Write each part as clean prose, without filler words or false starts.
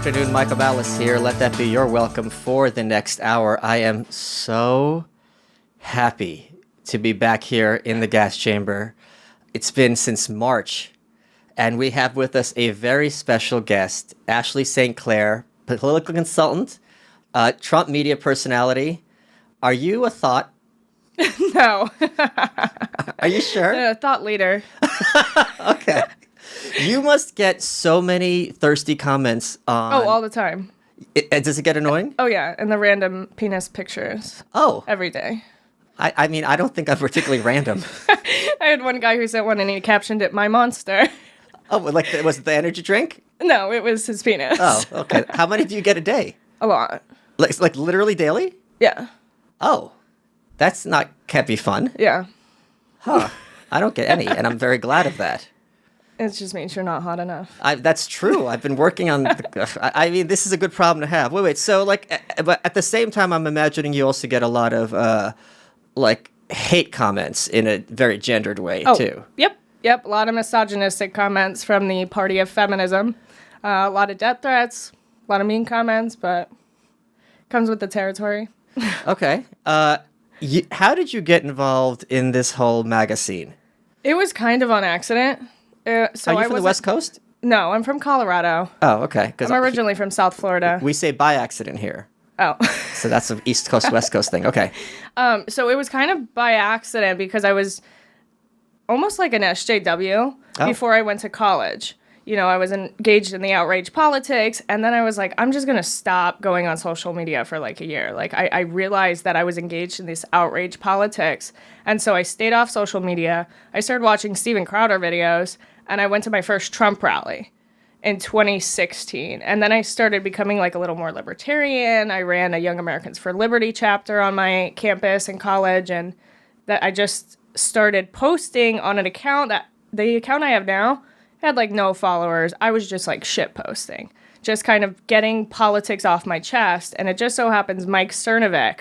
afternoon, Michael Malice here. Let that be your welcome for the next hour. I am so happy to be back here in the gas chamber. It's been since March, and we have with us a very special guest, Ashley StClair, political consultant, Trump media personality. Are you a thought? No. Are you sure? Thought leader. Okay. You must get so many thirsty comments on... Oh, all the time. Does it get annoying? Oh, yeah. And the random penis pictures. Oh. Every day. I mean, I don't think I'm particularly random. I had one guy who sent one and he captioned it, "My monster." Oh, like, was it the energy drink? No, it was his penis. Oh, okay. How many do you get a day? A lot. Like literally daily? Yeah. Oh, can't be fun. Yeah. Huh. I don't get any, and I'm very glad of that. It just means you're not hot enough. That's true. I've been working on... I mean, this is a good problem to have. Wait. So, but at the same time, I'm imagining you also get a lot of, hate comments in a very gendered way, too. Yep. A lot of misogynistic comments from the party of feminism. A lot of death threats. A lot of mean comments, but comes with the territory. Okay. How did you get involved in this whole MAGA scene? It was kind of on accident. Are you from the West Coast? No, I'm from Colorado. Oh, okay. I'm originally from South Florida. We say by accident here. Oh. So that's an East Coast, West Coast thing. Okay. So it was kind of by accident because I was almost like an SJW before I went to college. You know, I was engaged in the outrage politics, and then I was like, I'm just going to stop going on social media for like a year. Like, I realized that I was engaged in this outrage politics, and so I stayed off social media. I started watching Steven Crowder videos, and I went to my first Trump rally in 2016, and then I started becoming like a little more libertarian. I ran a Young Americans for Liberty chapter on my campus in college, and that I just started posting on an account that the account I have now had like no followers. I was just like shit posting, just kind of getting politics off my chest. And it just so happens Mike Cernovich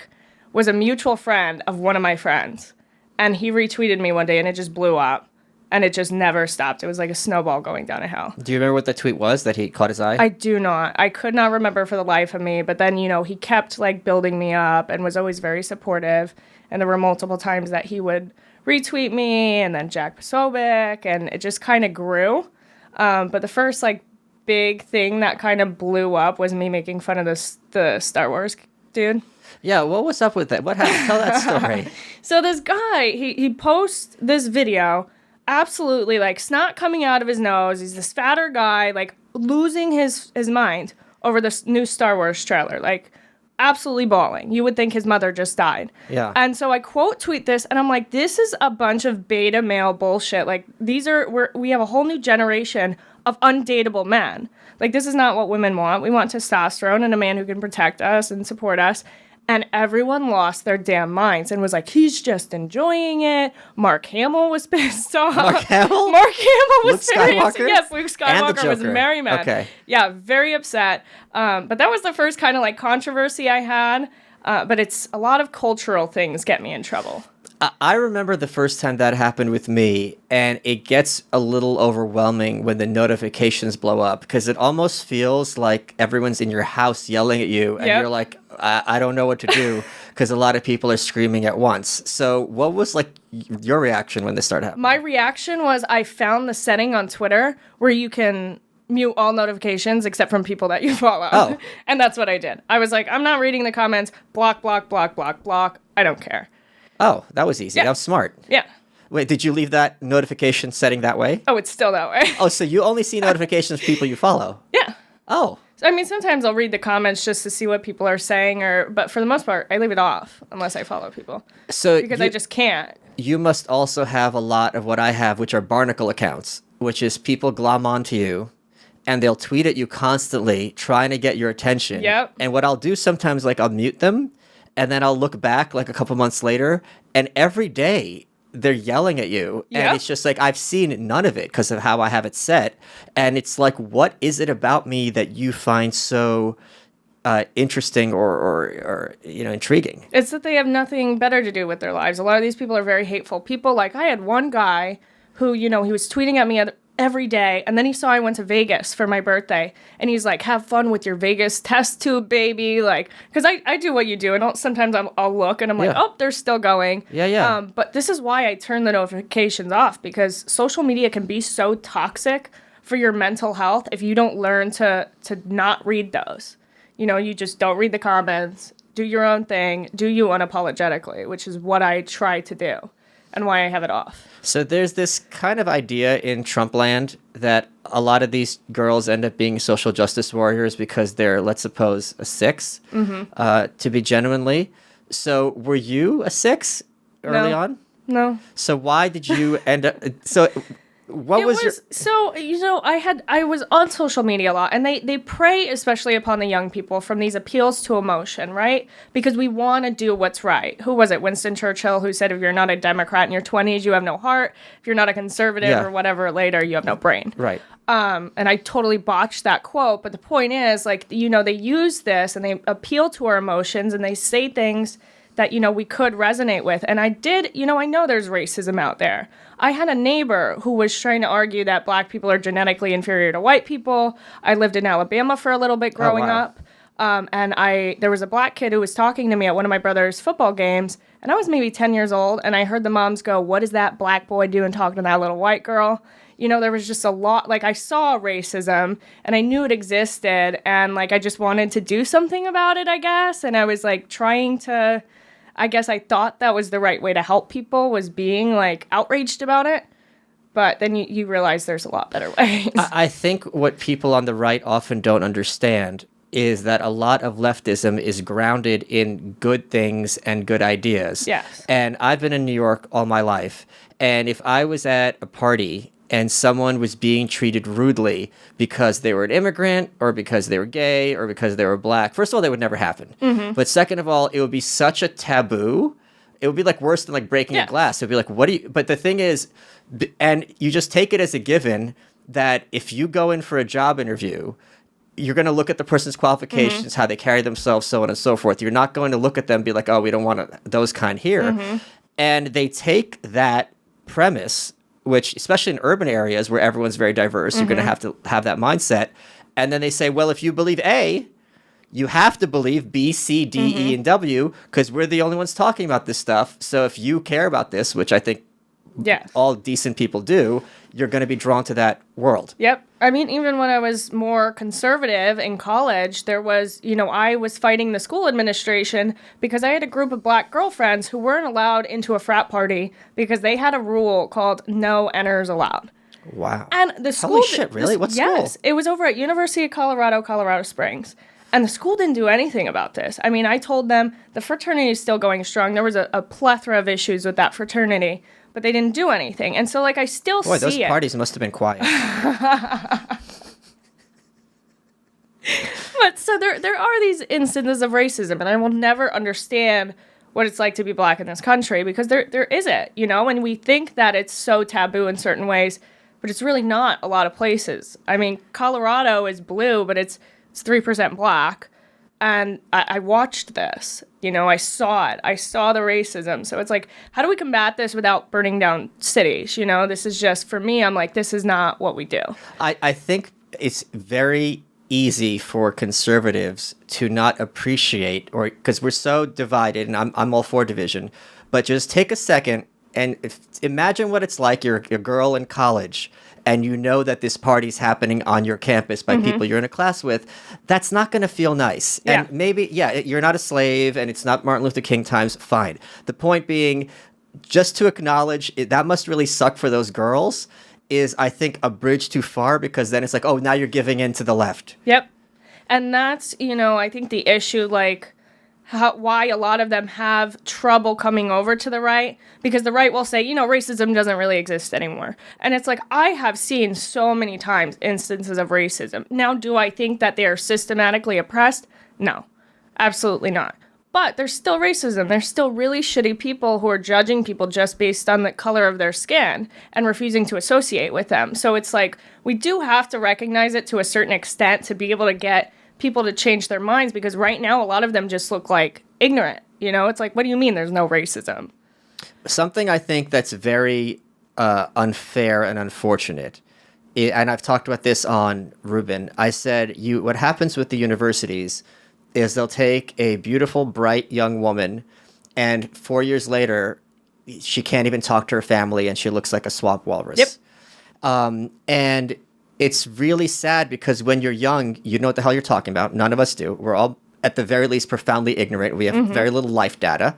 was a mutual friend of one of my friends, and he retweeted me one day and it just blew up, and it just never stopped. It was like a snowball going down a hill. Do you remember what the tweet was that he caught his eye? I do not. I could not remember for the life of me, but then, you know, he kept like building me up and was always very supportive. And there were multiple times that he would retweet me, and then Jack Posobiec, and it just kind of grew. But the first like big thing that kind of blew up was me making fun of the Star Wars dude. Yeah, what was up with that? What happened? Tell that story. So this guy, he posts this video, absolutely like snot coming out of his nose. He's this fatter guy, like losing his mind over this new Star Wars trailer, like absolutely bawling. You would think his mother just died. Yeah. And so I quote tweet this, and I'm like, this is a bunch of beta male bullshit. Like, we have a whole new generation of undateable men. Like, this is not what women want. We want testosterone and a man who can protect us and support us. And everyone lost their damn minds and was like, he's just enjoying it. Mark Hamill was pissed off. Mark Hamill? Mark Hamill was Luke Skywalker? Yes, Luke Skywalker was merry man. Okay. Yeah, very upset. But that was the first kind of like controversy I had. But it's a lot of cultural things get me in trouble. I remember the first time that happened with me, and it gets a little overwhelming when the notifications blow up, because it almost feels like everyone's in your house yelling at you, and you're like, I don't know what to do, because a lot of people are screaming at once. So what was like your reaction when this started happening? My reaction was I found the setting on Twitter where you can mute all notifications except from people that you follow. Oh. And that's what I did. I was like, I'm not reading the comments. Block, block, block, block, block. I don't care. Oh, that was easy. Yeah. That was smart. Yeah. Wait, did you leave that notification setting that way? Oh, it's still that way. Oh, so you only see notifications from people you follow? Yeah. Oh. So, I mean, sometimes I'll read the comments just to see what people are saying, but for the most part, I leave it off unless I follow people. So because I just can't. You must also have a lot of what I have, which are barnacle accounts, which is people glom onto you, and they'll tweet at you constantly trying to get your attention. Yep. And what I'll do sometimes, like I'll mute them, and then I'll look back like a couple months later, and every day they're yelling at you. Yep. And it's just like, I've seen none of it because of how I have it set. And it's like, what is it about me that you find so interesting or intriguing? It's that they have nothing better to do with their lives. A lot of these people are very hateful people. Like, I had one guy who, he was tweeting at me every day. And then he saw I went to Vegas for my birthday. And he's like, have fun with your Vegas test tube, baby. Like, because I do what you do. And sometimes I'll look and I'm like, oh, they're still going. Yeah. But this is why I turn the notifications off, because social media can be so toxic for your mental health if you don't learn to not read those. You know, you just don't read the comments, do your own thing, do you unapologetically, which is what I try to do and why I have it off. So there's this kind of idea in Trump land that a lot of these girls end up being social justice warriors because they're, let's suppose, a 6, to be genuinely. So were you a 6 early on? No. So why did you end up... So... What was your... So, you know, I was on social media a lot, and they prey especially upon the young people from these appeals to emotion, right? Because we want to do what's right. Who was it? Winston Churchill, who said, if you're not a Democrat in your 20s, you have no heart. If you're not a conservative or whatever later, you have no brain. Right. And I totally botched that quote, but the point is, like, you know, they use this and they appeal to our emotions and they say things that, you know, we could resonate with. And I did, you know, I know there's racism out there. I had a neighbor who was trying to argue that black people are genetically inferior to white people. I lived in Alabama for a little bit growing up. And there was a black kid who was talking to me at one of my brother's football games. And I was maybe 10 years old. And I heard the moms go, what is that black boy doing talking to that little white girl? You know, there was just a lot, like, I saw racism and I knew it existed. And, like, I just wanted to do something about it, I guess. And I was, like, trying to... I guess I thought that was the right way to help people, was being, like, outraged about it. But then you realize there's a lot better ways. I think what people on the right often don't understand is that a lot of leftism is grounded in good things and good ideas. Yes. And I've been in New York all my life. And if I was at a party and someone was being treated rudely because they were an immigrant or because they were gay or because they were black, first of all, that would never happen. But second of all, it would be such a taboo. It would be like worse than like breaking a glass. It would be like, what do you... But the thing is, and you just take it as a given that if you go in for a job interview, you're going to look at the person's qualifications, how they carry themselves, so on and so forth. You're not going to look at them and be like, oh, we don't want those kind here. And they take that premise, which, especially in urban areas where everyone's very diverse, you're going to have that mindset. And then they say, well, if you believe A, you have to believe B, C, D, E, and W, because we're the only ones talking about this stuff. So if you care about this, which I think all decent people do, you're going to be drawn to that world. Yep. I mean, even when I was more conservative in college, there was, you know, I was fighting the school administration because I had a group of black girlfriends who weren't allowed into a frat party because they had a rule called no enters allowed. Wow. And the school... Holy shit, really? What school? Yes. It was over at University of Colorado, Colorado Springs. And the school didn't do anything about this. I mean, I told them the fraternity is still going strong. There was a plethora of issues with that fraternity, but they didn't do anything. And so, like, I still see it. Boy, those parties must have been quiet. But so there are these instances of racism, and I will never understand what it's like to be black in this country because there isn't, you know, and we think that it's so taboo in certain ways, but it's really not a lot of places. I mean, Colorado is blue, but it's 3% black. And I watched this, you know, I saw it. I saw the racism. So it's like, how do we combat this without burning down cities? You know, this is just, for me, I'm like, this is not what we do. I think it's very easy for conservatives to not appreciate, or because we're so divided, and I'm all for division, but just take a second and imagine what it's like. You're a girl in college and you know that this party's happening on your campus by people you're in a class with. That's not going to feel nice. And maybe, you're not a slave and it's not Martin Luther King times, fine. The point being, just to acknowledge that must really suck for those girls is, I think, a bridge too far, because then it's like, oh, now you're giving in to the left. Yep. And that's, you know, I think the issue, like, why a lot of them have trouble coming over to the right, because the right will say, you know, racism doesn't really exist anymore. And it's like, I have seen so many times instances of racism. Now, do I think that they are systematically oppressed? No, absolutely not. But there's still racism. There's still really shitty people who are judging people just based on the color of their skin and refusing to associate with them. So it's like, we do have to recognize it to a certain extent to be able to get people to change their minds, because right now a lot of them just look like ignorant. You know, it's like, what do you mean there's no racism? Something I think that's very unfair and unfortunate and I've talked about this on Ruben, I said, what happens with the universities is they'll take a beautiful, bright young woman, and 4 years later, she can't even talk to her family, and she looks like a swamp walrus. Yep. And it's really sad because when you're young, you know what the hell you're talking about. None of us do. We're all, at the very least, profoundly ignorant. We have very little life data.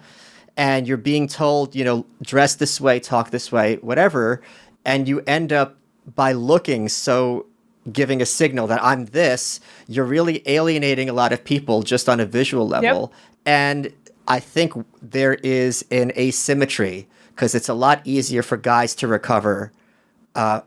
And you're being told, dress this way, talk this way, whatever. And you end up, by looking so, giving a signal that I'm this, you're really alienating a lot of people just on a visual level. Yep. And I think there is an asymmetry because it's a lot easier for guys to recover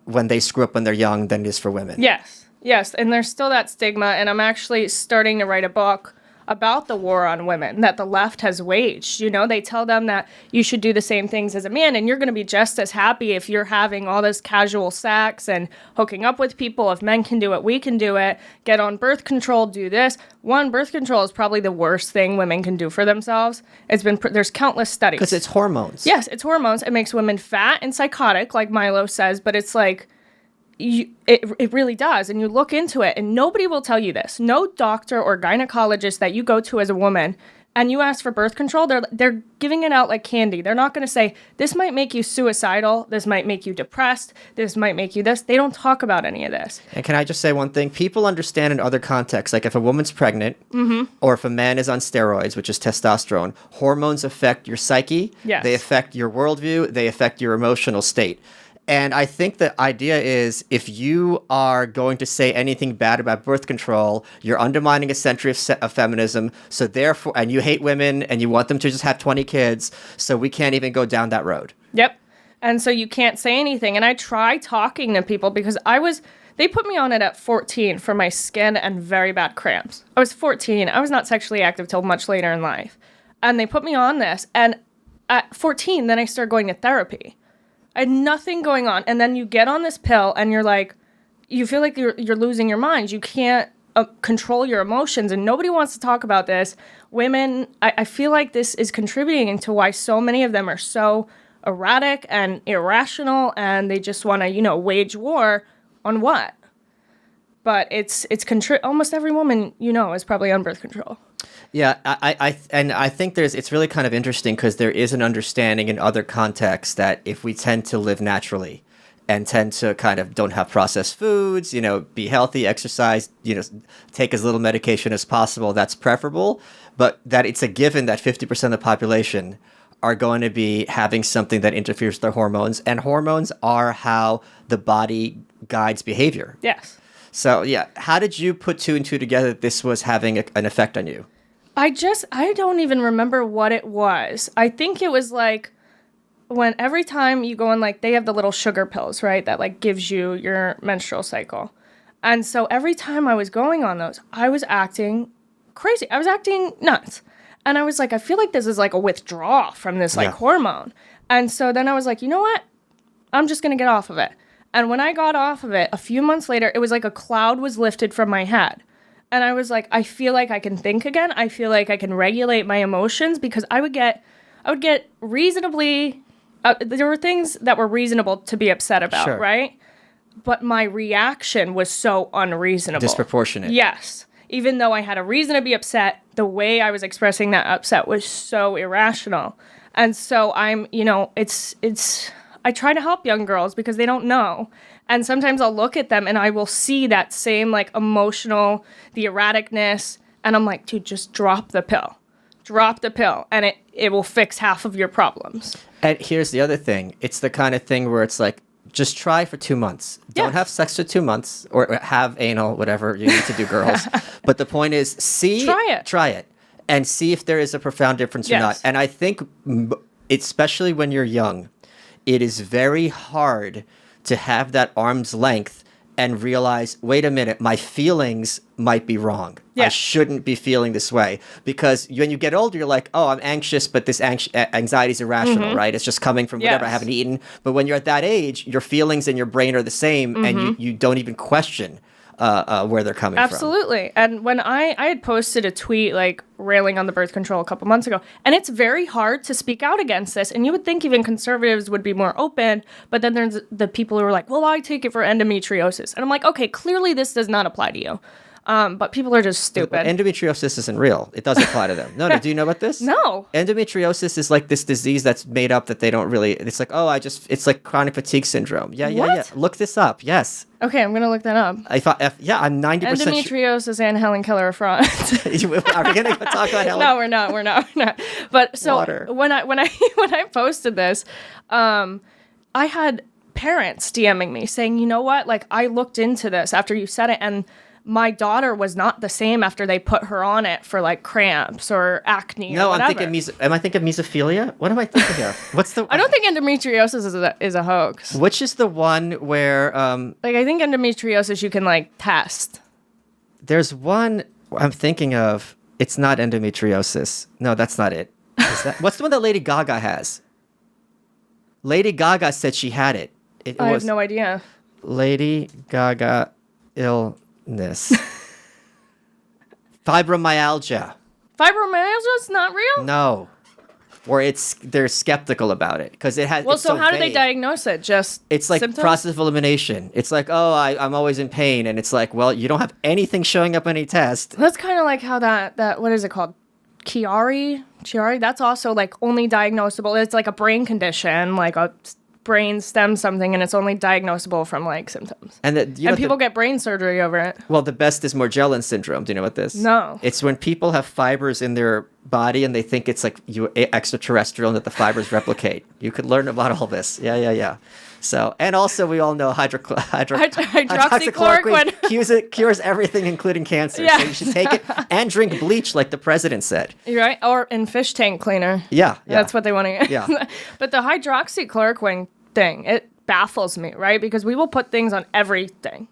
when they screw up when they're young than it is for women. Yes. And there's still that stigma. And I'm actually starting to write a book about the war on women that the left has waged. They tell them that you should do the same things as a man, and you're going to be just as happy if you're having all this casual sex and hooking up with people. If men can do it, we can do it. Get on birth control, do this. Birth control is probably the worst thing women can do for themselves. There's countless studies. Because it's hormones. Yes, it's hormones. It makes women fat and psychotic, like Milo says, but it's like, it really does. And you look into it, and nobody will tell you this. No doctor or gynecologist that you go to as a woman and you ask for birth control, they're giving it out like candy. They're not going to say, this might make you suicidal, this might make you depressed, this might make you this. They don't talk about any of this. And can I just say one thing? People understand in other contexts, like if a woman's pregnant or if a man is on steroids, which is testosterone, hormones affect your psyche, they affect your worldview, they affect your emotional state. And I think the idea is if you are going to say anything bad about birth control, you're undermining a century of feminism. So therefore, and you hate women and you want them to just have 20 kids. So we can't even go down that road. Yep. And so you can't say anything. And I try talking to people because they put me on it at 14 for my skin and very bad cramps. I was 14. I was not sexually active till much later in life. And they put me on this. And at 14, then I started going to therapy. I had nothing going on. And then you get on this pill and you're like, you feel like you're losing your mind. You can't control your emotions. And nobody wants to talk about this. Women, I feel like this is contributing to why so many of them are so erratic and irrational. And they just want to, wage war on what? But it's almost every woman, is probably on birth control. Yeah, I think it's really kind of interesting because there is an understanding in other contexts that if we tend to live naturally and tend to kind of don't have processed foods, be healthy, exercise, take as little medication as possible, that's preferable. But that it's a given that 50% of the population are going to be having something that interferes with their hormones. And hormones are how the body guides behavior. Yes. So, yeah, how did you put two and two together that this was having an effect on you? I don't even remember what it was. I think it was like when every time you go on, like, they have the little sugar pills, right? That, like, gives you your menstrual cycle. And so every time I was going on those, I was acting crazy. I was acting nuts. And I was like, I feel like this is like a withdrawal from this, like, hormone. And so then I was like, you know what? I'm just going to get off of it. And when I got off of it, a few months later, it was like a cloud was lifted from my head. And I was like, I feel like I can think again. I feel like I can regulate my emotions because I would get reasonably, there were things that were reasonable to be upset about, sure, right? But my reaction was so unreasonable. Disproportionate. Yes. Even though I had a reason to be upset, the way I was expressing that upset was so irrational. And so I try to help young girls because they don't know. And sometimes I'll look at them and I will see that same, like, emotional, the erraticness. And I'm like, dude, just drop the pill. Drop the pill. And it will fix half of your problems. And here's the other thing. It's the kind of thing where it's like, just try for 2 months. Don't have sex for 2 months or have anal, whatever you need to do, girls. But the point is, try it and see if there is a profound difference or not. And I think, especially when you're young, it is very hard to have that arm's length and realize, wait a minute, my feelings might be wrong. Yeah. I shouldn't be feeling this way. Because when you get older, you're like, oh, I'm anxious, but this anxiety is irrational, right? It's just coming from whatever I haven't eaten. But when you're at that age, your feelings and your brain are the same, and you don't even question, where they're coming Absolutely. And when I had posted a tweet like railing on the birth control a couple months ago, and it's very hard to speak out against this. And you would think even conservatives would be more open, but then there's the people who are like, well, I take it for endometriosis. And I'm like, okay, clearly this does not apply to you. But people are just stupid. Endometriosis isn't real. It doesn't apply to them. No. Do you know about this? No. Endometriosis is like this disease that's made up that they don't really. It's like, it's like chronic fatigue syndrome. Yeah. Look this up. Yes. Okay, I'm gonna look that up. I'm 90%. Endometriosis and Helen Keller are fraud. Are we gonna talk about Helen? No, we're not. But so Water. when I posted this, I had parents DMing me saying, you know what? Like, I looked into this after you said it, and my daughter was not the same after they put her on it for like cramps or acne. No, or I'm thinking am I thinking mesophilia? What am I thinking of? What's the? I don't think endometriosis is a hoax. Which is the one where like I think endometriosis you can like test. There's one I'm thinking of. It's not endometriosis. No, that's not it. What's the one that Lady Gaga has? Lady Gaga said she had it. I have no idea. Lady Gaga illness. Fibromyalgia. Fibromyalgia is not real? No. Or they're skeptical about it because it has. Well, so how do they diagnose it? Just it's like symptoms? process of elimination. It's like, I'm always in pain, and it's like, well, you don't have anything showing up on any test. That's kind of like how that what is it called? Chiari, that's also like only diagnosable. It's like a brain condition, like a brain stem something, and it's only diagnosable from like symptoms. And people get brain surgery over it. Well, the best is Morgellons syndrome. Do you know what this? No. It's when people have fibers in their body and they think it's like extraterrestrial and that the fibers replicate. You could learn about all this. Yeah. So, and also we all know hydroxychloroquine cures everything, including cancer. Yeah. So you should take it and drink bleach like the president said. You're right. Or in fish tank cleaner. Yeah. That's what they want to get. Yeah. But the hydroxychloroquine thing, it baffles me, right? Because we will put things on everything.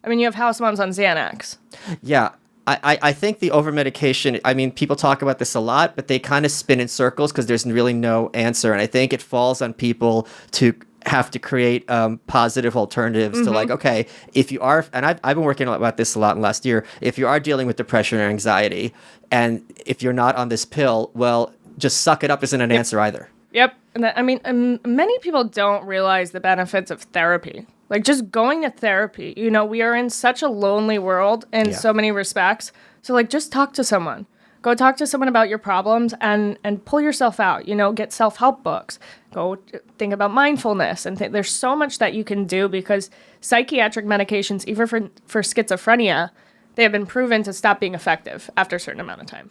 I mean, you have house moms on Xanax. Yeah. I think the over-medication, I mean, people talk about this a lot, but they kind of spin in circles because there's really no answer. And I think it falls on people to have to create positive alternatives to like, okay, if you are, and I've been working about this a lot in the last year, if you are dealing with depression or anxiety, and if you're not on this pill, well, just suck it up isn't an answer either. Yep. And many people don't realize the benefits of therapy. Like just going to therapy, we are in such a lonely world in so many respects. So like just talk to someone. Go talk to someone about your problems and pull yourself out, get self-help books. Go think about mindfulness. And there's so much that you can do because psychiatric medications, even for schizophrenia, they have been proven to stop being effective after a certain amount of time.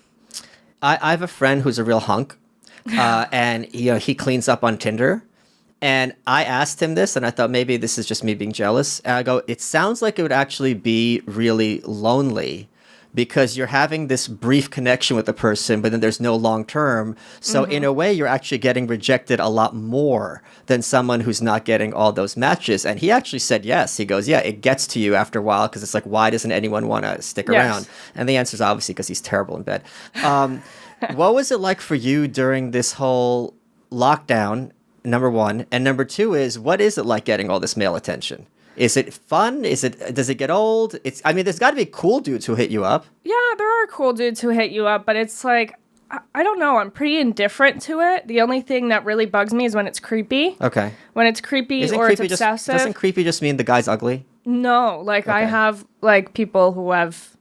I have a friend who's a real hunk, and he cleans up on Tinder. And I asked him this, and I thought maybe this is just me being jealous. And I go, it sounds like it would actually be really lonely because you're having this brief connection with the person, but then there's no long term. So in a way, you're actually getting rejected a lot more than someone who's not getting all those matches. And he actually said yes. He goes, yeah, it gets to you after a while because it's like, why doesn't anyone want to stick around? And the answer is obviously because he's terrible in bed. What was it like for you during this whole lockdown? Number one. And number two is, what is it like getting all this male attention? Is it fun? Does it get old? There's got to be cool dudes who hit you up. Yeah, there are cool dudes who hit you up, but it's like, I don't know. I'm pretty indifferent to it. The only thing that really bugs me is when it's creepy. Okay. When it's creepy it's obsessive. Doesn't creepy just mean the guy's ugly? No, like I have like people who have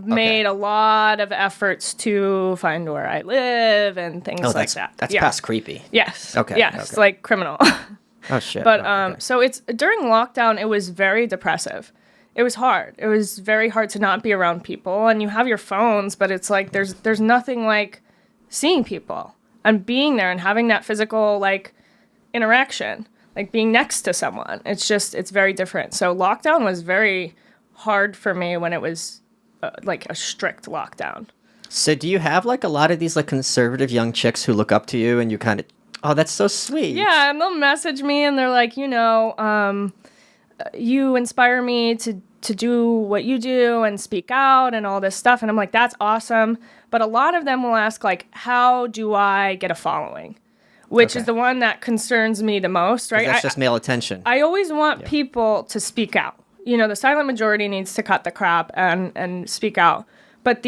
made a lot of efforts to find where I live and things like that. That's past creepy. Yes. Okay. Yes, okay. like criminal. Oh shit. But so it's during lockdown. It was very depressive. It was hard. It was very hard to not be around people, and you have your phones, but it's like there's nothing like seeing people and being there and having that physical like interaction, like being next to someone. It's very different. So lockdown was very hard for me when it was like a strict lockdown. So do you have like a lot of these like conservative young chicks who look up to you and you kind of, oh, that's so sweet. Yeah, and they'll message me and they're like, you inspire me to do what you do and speak out and all this stuff. And I'm like, that's awesome. But a lot of them will ask like, how do I get a following? Which is the one that concerns me the most, right? That's just male attention. I always want people to speak out. the silent majority needs to cut the crap and speak out. But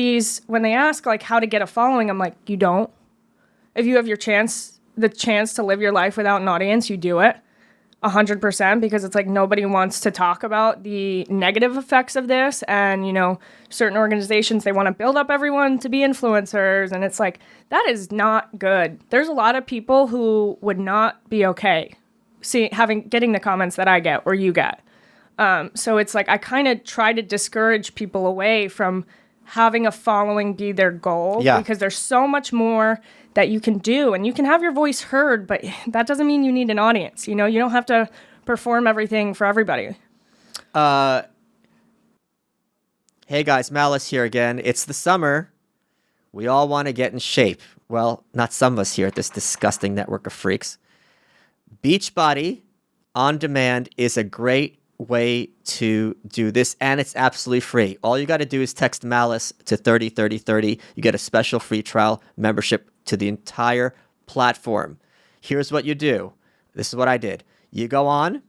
when they ask, like, how to get a following, I'm like, you don't. If you have the chance to live your life without an audience, you do it 100%, because it's like nobody wants to talk about the negative effects of this. And, certain organizations, they want to build up everyone to be influencers. And it's like, that is not good. There's a lot of people who would not be okay getting the comments that I get or you get. So it's like, I kind of try to discourage people away from having a following be their goal, because there's so much more that you can do, and you can have your voice heard, but that doesn't mean you need an audience. You don't have to perform everything for everybody. Hey guys, Malice here again. It's the summer. We all want to get in shape. Well, not some of us here at this disgusting network of freaks. Beachbody on demand is a great way to do this, and it's absolutely free. All you got to do is text Malice to 303030. You get a special free trial membership to the entire platform. Here's what you do. This is what I did. You go on,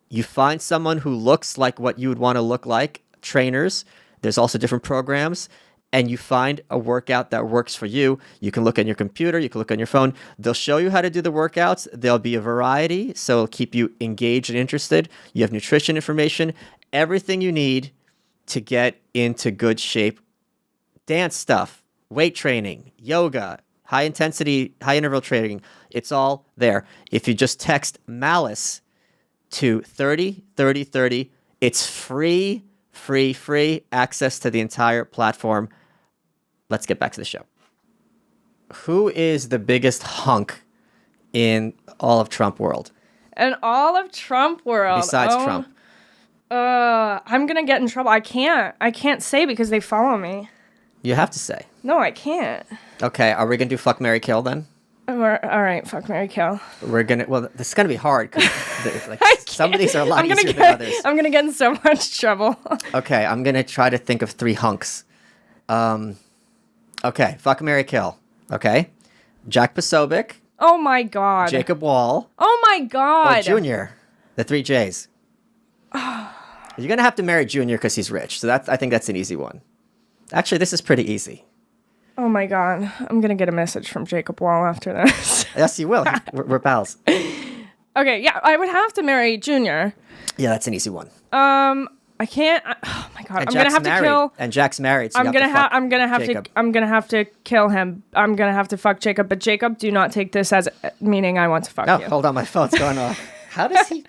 you find someone who looks like what you would want to look like, trainers. There's also different programs, and you find a workout that works for you. You can look on your computer, you can look on your phone. They'll show you how to do the workouts. There'll be a variety, so it'll keep you engaged and interested. You have nutrition information, everything you need to get into good shape. Dance stuff, weight training, yoga, high intensity, high interval training. It's all there. If you just text Malice to 303030, it's free access to the entire platform. Let's get back to the show. Who is the biggest hunk in all of Trump world? In all of Trump world? Besides Trump. I'm going to get in trouble. I can't say because they follow me. You have to say. No, I can't. Okay, are we going to do fuck, marry, kill then? All right, fuck, marry, kill. This is going to be hard because some of these are a lot easier than others. I'm going to get in so much trouble. Okay, I'm going to try to think of 3 hunks. Okay, fuck, marry, kill. Okay, Jack Posobiec. Oh my God. Jacob Wohl. Oh my God. Or Junior. The 3 J's. You're going to have to marry Junior because he's rich. So I think that's an easy one. Actually, this is pretty easy. Oh my God. I'm going to get a message from Jacob Wohl after this. Yes, you will. We're pals. Okay, yeah, I would have to marry Junior. Yeah, that's an easy one. I can't. Oh my God. And I'm going to have to kill. And Jack's married, so I'm going to have to kill him. I'm going to have to fuck Jacob, but Jacob, do not take this as meaning I want to fuck you. Hold on, my phone's going off. How does he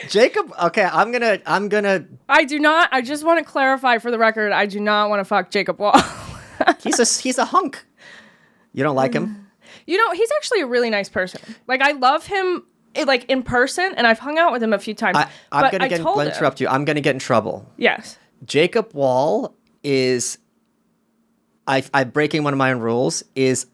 Jacob, okay, I'm gonna I do not. I just want to clarify for the record, I do not want to fuck Jacob Wohl. He's a hunk. You don't like him? He's actually a really nice person. Like, I love him like in person, and I've hung out with him a few times. Let me interrupt you. I'm gonna get in trouble. Yes. Jacob Wohl is I'm breaking one of my own rules, is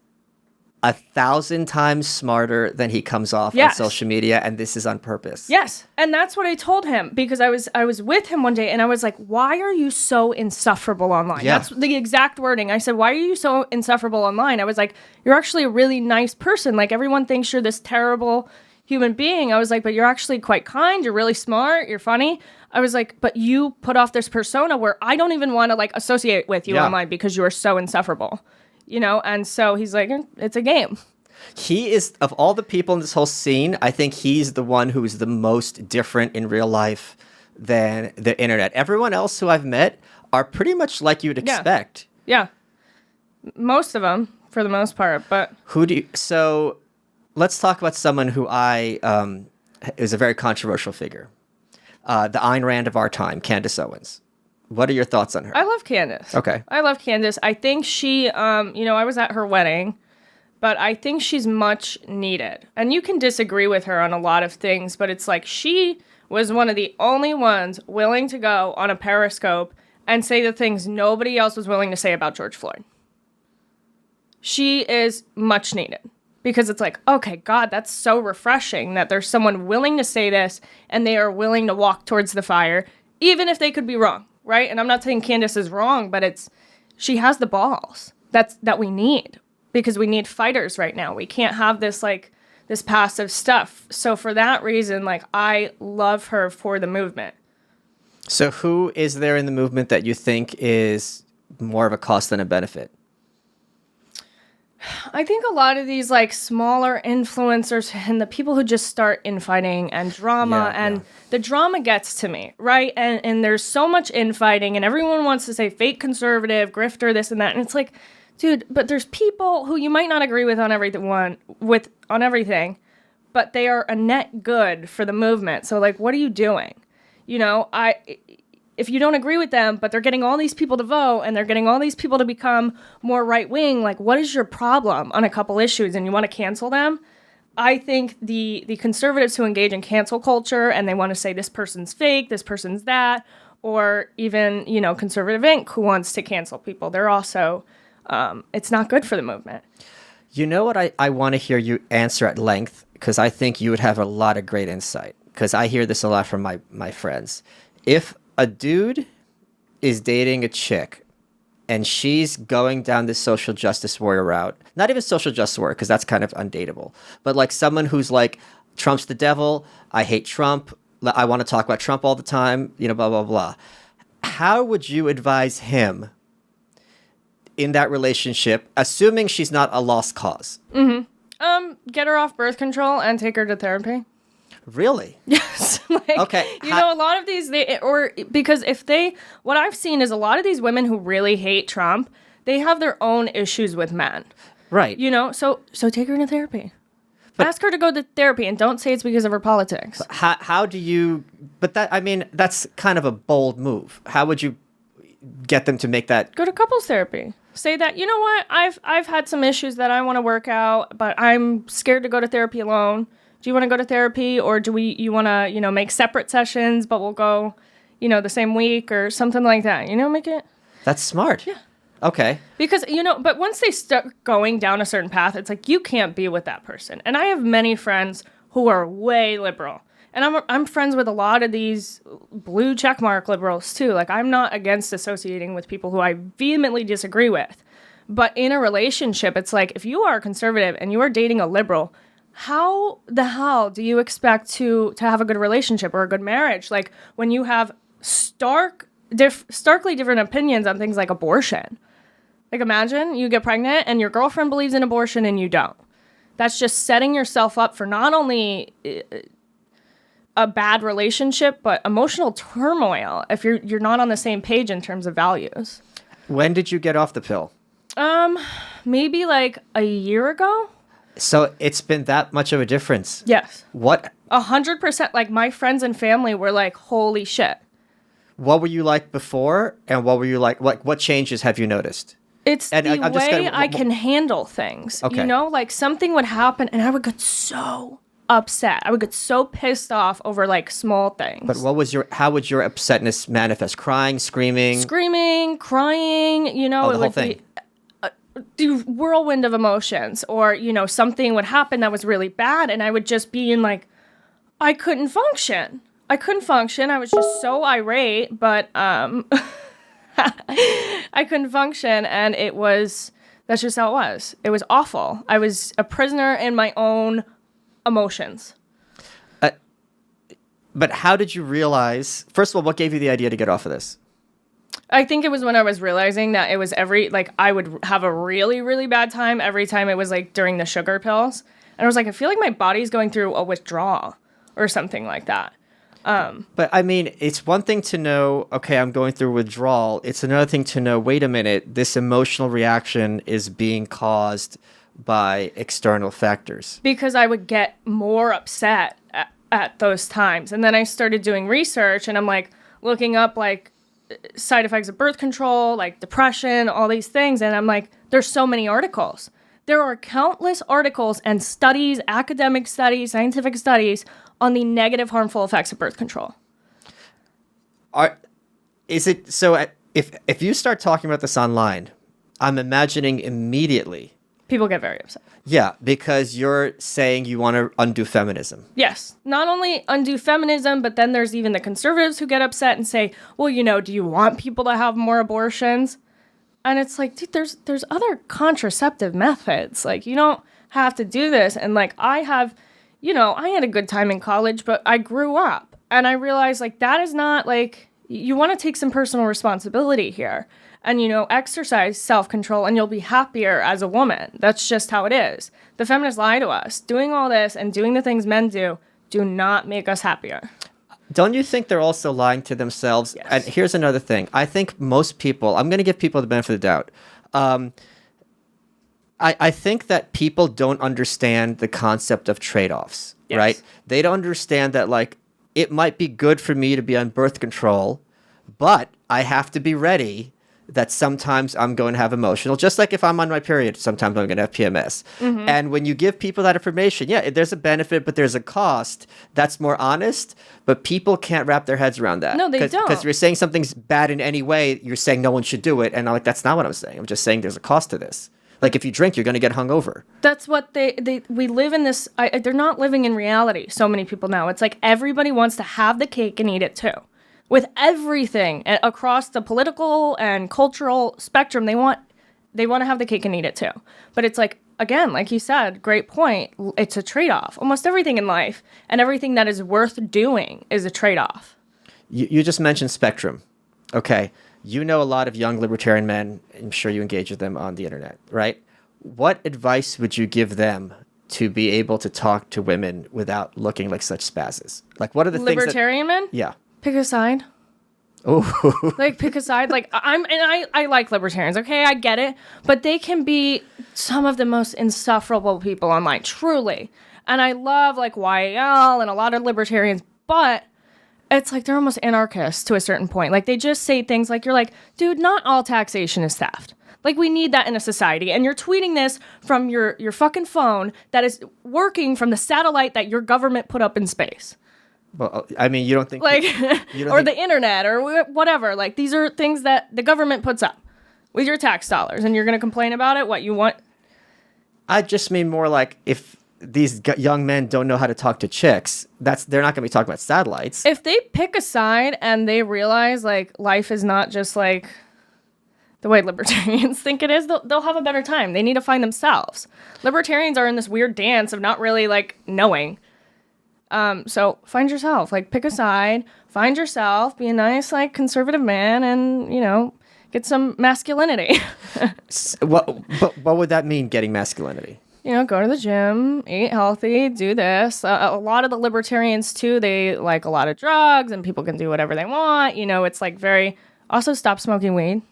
1,000 times smarter than he comes off on social media, and this is on purpose. Yes, and that's what I told him, because I was with him one day, and I was like, "Why are you so insufferable online?" Yeah. That's the exact wording. I said, "Why are you so insufferable online?" I was like, "You're actually a really nice person. Like, everyone thinks you're this terrible human being." I was like, "But you're actually quite kind. You're really smart. You're funny." I was like, "But you put off this persona where I don't even want to like associate with you online because you are so insufferable." And so he's like, it's a game. He is, of all the people in this whole scene, I think he's the one who is the most different in real life than the internet. Everyone else who I've met are pretty much like you'd expect. Yeah. Most of them, for the most part, but... So, let's talk about someone who is a very controversial figure. The Ayn Rand of our time, Candace Owens. What are your thoughts on her? I love Candace. Okay. I love Candace. I think she, I was at her wedding, but I think she's much needed. And you can disagree with her on a lot of things, but it's like she was one of the only ones willing to go on a Periscope and say the things nobody else was willing to say about George Floyd. She is much needed. Because it's like, okay, God, that's so refreshing that there's someone willing to say this and they are willing to walk towards the fire, even if they could be wrong. Right? And I'm not saying Candace is wrong, but she has the balls that we need, because we need fighters right now. We can't have this this passive stuff. So for that reason, like, I love her for the movement. So who is there in the movement that you think is more of a cost than a benefit? I think a lot of these like smaller influencers and the people who just start infighting and drama the drama gets to me, right? And there's so much infighting and everyone wants to say fake conservative, grifter, this and that. And it's like, dude, but there's people who you might not agree with on everything, but they are a net good for the movement. So like, what are you doing? You know, if you don't agree with them, but they're getting all these people to vote and they're getting all these people to become more right-wing, like, what is your problem on a couple issues and you want to cancel them? I think the conservatives who engage in cancel culture and they want to say this person's fake, this person's that, or even, you know, Conservative Inc. who wants to cancel people, they're also, it's not good for the movement. You know what I want to hear you answer at length, because I think you would have a lot of great insight, because I hear this a lot from my friends. If a dude is dating a chick and she's going down this social justice warrior route, not even social justice warrior, because that's kind of undateable, but like someone who's like, Trump's the devil, I hate Trump, I want to talk about Trump all the time, you know, blah, blah, blah. How would you advise him in that relationship, assuming she's not a lost cause? Get her off birth control and take her to therapy. Really? Yes. Like, okay. You know, a lot of these, because what I've seen is a lot of these women who really hate Trump, they have their own issues with men. Right. You know, so take her to therapy. But ask her to go to therapy and don't say it's because of her politics. How do you, but that, I mean, that's kind of a bold move. How would you get them to make that? Go to couples therapy. Say that, you know what, I've had some issues that I want to work out, but I'm scared to go to therapy alone. Do you want to go to therapy, or you want to, you know, make separate sessions, but we'll go, you know, the same week or something like that, you know, make it. That's smart. Yeah. Okay. Because, you know, but once they start going down a certain path, it's like, you can't be with that person. And I have many friends who are way liberal. And I'm friends with a lot of these blue checkmark liberals too. Like, I'm not against associating with people who I vehemently disagree with. But in a relationship, it's like, if you are a conservative and you are dating a liberal, how the hell do you expect to have a good relationship or a good marriage? Like, when you have starkly different opinions on things like abortion. Like, imagine you get pregnant and your girlfriend believes in abortion and you don't. That's just setting yourself up for not only a bad relationship, but emotional turmoil if you're not on the same page in terms of values. When did you get off the pill? Maybe like a year ago. So it's been that much of a difference. Yes. What? 100%. Like, my friends and family were like, holy shit. What were you like before, and what were you like? What changes have you noticed? It's the way I can handle things. Okay. You know, like, something would happen and I would get so upset. I would get so pissed off over like small things. But how would your upsetness manifest? Crying, screaming? Screaming, crying, you know. The whole thing. The whirlwind of emotions, or, you know, something would happen that was really bad and I would just be in like, I couldn't function. I was just so irate, but I couldn't function, and that's just how it was. It was awful. I was a prisoner in my own emotions. But how did you realize, first of all, what gave you the idea to get off of this? I think it was when I was realizing that it was I would have a really, really bad time every time it was like during the sugar pills. And I was like, I feel like my body's going through a withdrawal or something like that. But I mean, it's one thing to know, okay, I'm going through withdrawal. It's another thing to know, wait a minute, this emotional reaction is being caused by external factors. Because I would get more upset at those times. And then I started doing research, and I'm like looking up like side effects of birth control, like depression, all these things. And I'm like, there's so many articles. There are countless articles and studies, academic studies, scientific studies on the negative, harmful effects of birth control. If you start talking about this online, I'm imagining immediately people get very upset. Yeah, because you're saying you want to undo feminism. Yes. Not only undo feminism, but then there's even the conservatives who get upset and say, well, you know, do you want people to have more abortions? And it's like, dude, there's other contraceptive methods. Like, you don't have to do this. And like, I had a good time in college, but I grew up and I realized like, that is not like, you want to take some personal responsibility here and, exercise self-control and you'll be happier as a woman. That's just how it is. The feminists lie to us. Doing all this and doing the things men do not make us happier. Don't you think they're also lying to themselves? Yes. And here's another thing. I think most people, I'm going to give people the benefit of the doubt. I think that people don't understand the concept of trade-offs, Yes. right? They don't understand that, like, it might be good for me to be on birth control, but I have to be ready that sometimes I'm going to have emotional, just like if I'm on my period, sometimes I'm going to have PMS. Mm-hmm. And when you give people that information, yeah, there's a benefit, but there's a cost. That's more honest, but people can't wrap their heads around that. No, they don't. Because you're saying something's bad in any way, you're saying no one should do it. And I'm like, that's not what I'm saying. I'm just saying there's a cost to this. Like if you drink, you're going to get hungover. That's what we live in this. They're not living in reality. So many people now. It's like everybody wants to have the cake and eat it too. With everything across the political and cultural spectrum, they want to have the cake and eat it too. But it's like, again, like you said, great point. It's a trade-off. Almost everything in life and everything that is worth doing is a trade-off. You just mentioned spectrum. Okay. You know a lot of young libertarian men. I'm sure you engage with them on the internet, right? What advice would you give them to be able to talk to women without looking like such spazzes? Like, what are the Libertarian men? Yeah. Pick a side. Oh. Like, pick a side. Like, I like libertarians, okay? I get it. But they can be some of the most insufferable people online, truly. And I love, like, YAL and a lot of libertarians, but it's like they're almost anarchists to a certain point. Like, they just say things like, you're like, dude, not all taxation is theft. Like, we need that in a society. And you're tweeting this from your fucking phone that is working from the satellite that your government put up in space. Well, I mean, you don't think... Like, the internet or whatever. Like, these are things that the government puts up with your tax dollars. And you're going to complain about it? What, you want... I just mean more like if these young men don't know how to talk to chicks, they're not going to be talking about satellites. If they pick a side and they realize, like, life is not just, like, the way libertarians think it is, they'll have a better time. They need to find themselves. Libertarians are in this weird dance of not really, like, knowing. So find yourself, like pick a side, find yourself, be a nice, like conservative man and, get some masculinity. What would that mean, getting masculinity? Go to the gym, eat healthy, do this. A lot of the libertarians too, they like a lot of drugs and people can do whatever they want. It's like also stop smoking weed.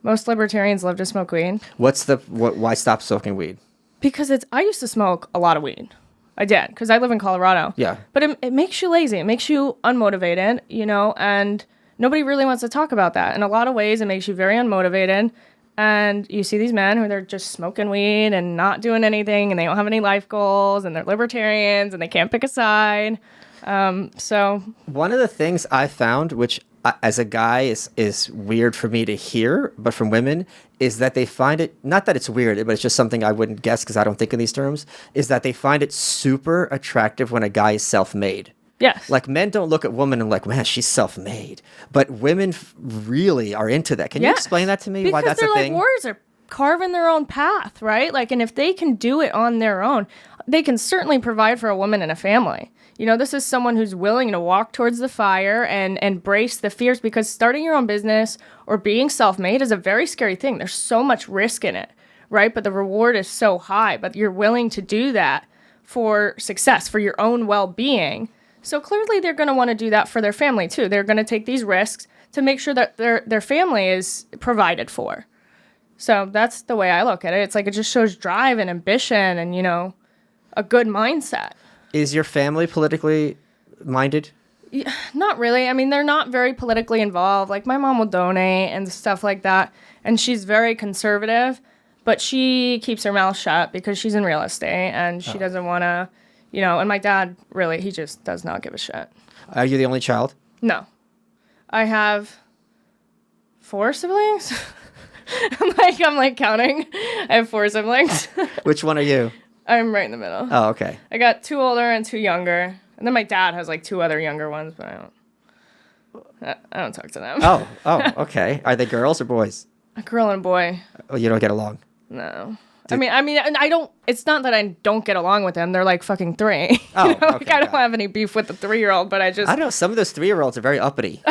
Most libertarians love to smoke weed. Why stop smoking weed? Because I used to smoke a lot of weed. I did, because I live in Colorado. Yeah. But it makes you lazy. It makes you unmotivated, and nobody really wants to talk about that. In a lot of ways, it makes you very unmotivated. And you see these men who they're just smoking weed and not doing anything, and they don't have any life goals, and they're libertarians, and they can't pick a side. So one of the things I found, which as a guy is weird for me to hear, but from women, is that they find it, not that it's weird, but it's just something I wouldn't guess because I don't think in these terms, is that they find it super attractive when a guy is self-made. Yes. Like, men don't look at women and like, man, she's self-made. But women really are into that. Can you explain that to me? Because why that's a thing? they're like warriors. They're carving their own path, right? Like, and if they can do it on their own, they can certainly provide for a woman and a family. This is someone who's willing to walk towards the fire and embrace the fears, because starting your own business or being self-made is a very scary thing. There's so much risk in it, right? But the reward is so high, but you're willing to do that for success, for your own well-being. So clearly they're going to want to do that for their family too. They're going to take these risks to make sure that their family is provided for. So that's the way I look at it. It's like it just shows drive and ambition and, a good mindset. Is your family politically minded? Yeah, not really. I mean, they're not very politically involved. Like, my mom will donate and stuff like that. And she's very conservative, but she keeps her mouth shut because she's in real estate and she doesn't want to, and my dad, really, he just does not give a shit. Are you the only child? No. I have 4 siblings. I'm like counting. I have 4 siblings. Which one are you? I'm right in the middle. Oh, okay. I got 2 older and 2 younger. And then my dad has like 2 other younger ones, but I don't talk to them. Oh, okay. Are they girls or boys? A girl and a boy. Oh, you don't get along? No. and I don't. It's not that I don't get along with them. They're like fucking 3. Oh, okay, like I don't got it. have any beef with the 3-year-old, but I don't know. Some of those 3-year-olds are very uppity.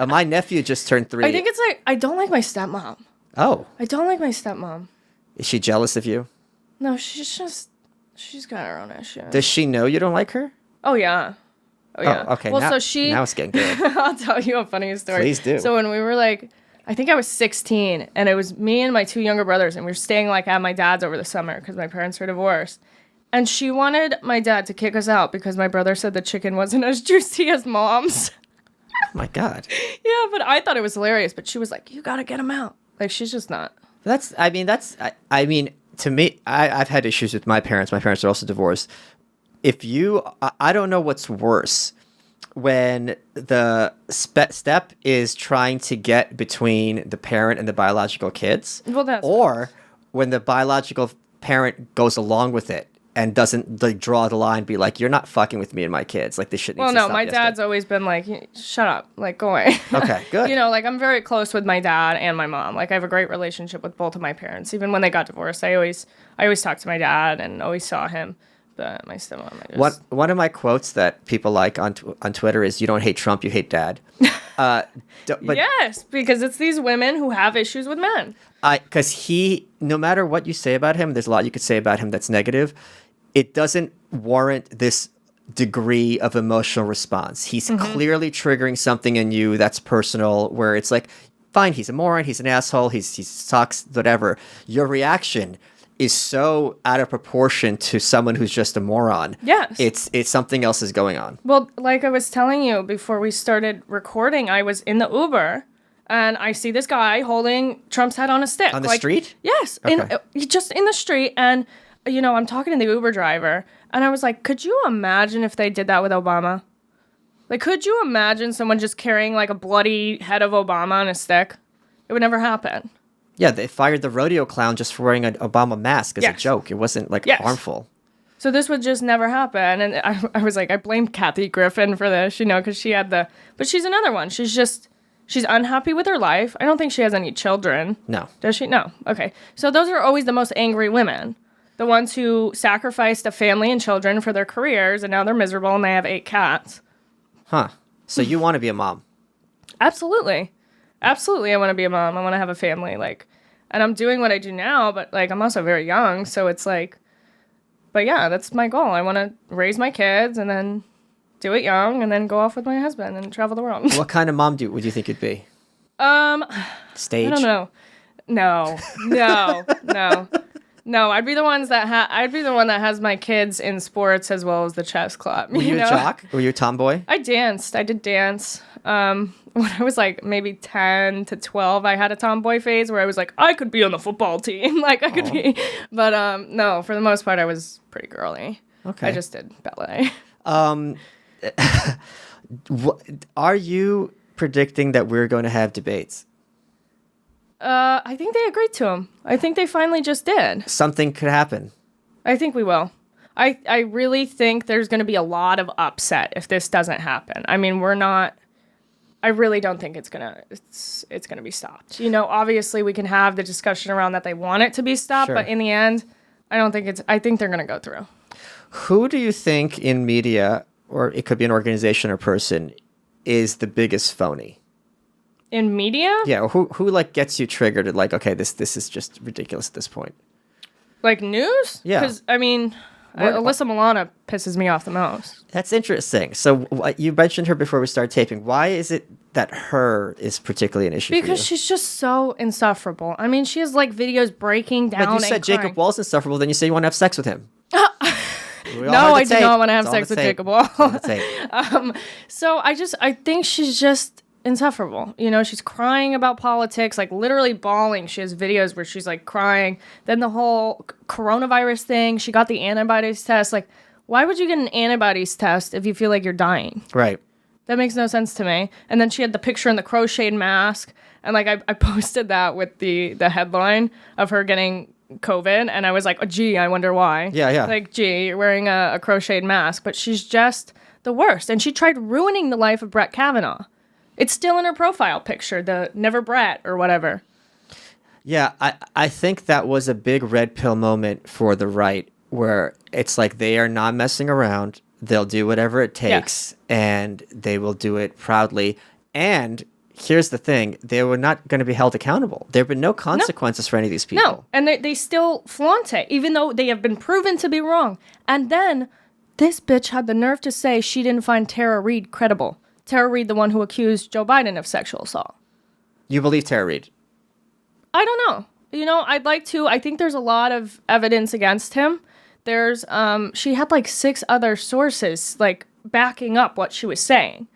My nephew just turned 3. I think it's like I don't like my stepmom. Oh. I don't like my stepmom. Is she jealous of you? No, she's got her own issues. Does she know you don't like her? Oh yeah. Oh yeah. Oh, okay. Well, now, so she. now it's getting good. I'll tell you a funny story. Please do. So when we were like, I think I was 16, and it was me and my 2 younger brothers, and we were staying like at my dad's over the summer because my parents were divorced. And she wanted my dad to kick us out because my brother said the chicken wasn't as juicy as mom's. Oh my God. Yeah, but I thought it was hilarious. But she was like, "You gotta get him out." Like she's just not. I mean, to me, I've had issues with my parents. My parents are also divorced. I don't know what's worse, when the step is trying to get between the parent and the biological kids, or when the biological parent goes along with it and doesn't like draw the line, be like, "You're not fucking with me and my kids." Like, this shit needs to stop. Well, no, my dad's always been like, "Shut up, like go away." Okay, good. Like I'm very close with my dad and my mom. Like I have a great relationship with both of my parents. Even when they got divorced, I always talked to my dad and always saw him. But my stepmom, one of my quotes that people like on Twitter is, "You don't hate Trump, you hate Dad." But yes, because it's these women who have issues with men. Because no matter what you say about him, there's a lot you could say about him that's negative. It doesn't warrant this degree of emotional response. He's clearly triggering something in you that's personal, where it's like, fine, he's a moron, he's an asshole, he sucks, whatever. Your reaction is so out of proportion to someone who's just a moron. Yes. It's something else is going on. Well, like I was telling you before we started recording, I was in the Uber and I see this guy holding Trump's head on a stick. On the street? Yes. Okay. Just in the street. And, I'm talking to the Uber driver and I was like, could you imagine if they did that with Obama? Like, could you imagine someone just carrying like a bloody head of Obama on a stick? It would never happen. Yeah, they fired the rodeo clown just for wearing an Obama mask as a joke. It wasn't like harmful. So this would just never happen. And I was like, I blamed Kathy Griffin for this, because she had but she's another one. She's unhappy with her life. I don't think she has any children. No. Does she? No. Okay. So those are always the most angry women. The ones who sacrificed a family and children for their careers, and now they're miserable and they have 8 cats. Huh. So you want to be a mom? Absolutely. Absolutely, I want to be a mom. I want to have a family, and I'm doing what I do now, but I'm also very young, so it's but yeah, that's my goal. I want to raise my kids and then do it young and then go off with my husband and travel the world. What kind of mom would you think you'd be? Stage? I don't know. No. I'd be the one that has my kids in sports as well as the chess club. Were you a jock? Were you a tomboy? I danced. I did dance. When I was maybe 10 to 12, I had a tomboy phase where I was like, I could be on the football team. I could be. But no, for the most part, I was pretty girly. Okay. I just did ballet. Are you predicting that we're going to have debates? I think they agreed to them. I think they finally just did. Something could happen. I think we will. I really think there's going to be a lot of upset if this doesn't happen. I mean, I really don't think it's gonna be stopped. Obviously we can have the discussion around that they want it to be stopped, but in the end, I think they're gonna go through. Who do you think in media, or it could be an organization or person, is the biggest phony? In media? Yeah, who gets you triggered at okay, this is just ridiculous at this point. Like news? Yeah. Because Alyssa Milano pisses me off the most. That's interesting. So you mentioned her before we started taping. Why is it that her is particularly an issue because for you? She's just so insufferable. I mean, she has videos breaking down. But you said Jacob Wall's insufferable, then you say you want to have sex with him. No, I do not want to have sex with Jacob Wall. So I think she's just insufferable. She's crying about politics, literally bawling. She has videos where she's crying. Then the whole coronavirus thing, she got the antibodies test. Why would you get an antibodies test if you feel like you're dying? Right. That makes no sense to me. And then she had the picture in the crocheted mask. And I posted that with the headline of her getting COVID. And I was like, oh, gee, I wonder why. Yeah. Gee, you're wearing a crocheted mask. But she's just the worst. And she tried ruining the life of Brett Kavanaugh. It's still in her profile picture, the Never Brett or whatever. Yeah, I think that was a big red pill moment for the right where it's like they are not messing around. They'll do whatever it takes and they will do it proudly. And here's the thing, they were not going to be held accountable. There have been no consequences for any of these people. No, and they still flaunt it, even though they have been proven to be wrong. And then this bitch had the nerve to say she didn't find Tara Reid credible. Tara Reid, the one who accused Joe Biden of sexual assault. You believe Tara Reid? I don't know. You know, I'd like to. I think there's a lot of evidence against him. There's, she had like 6 other sources, like, backing up what she was saying.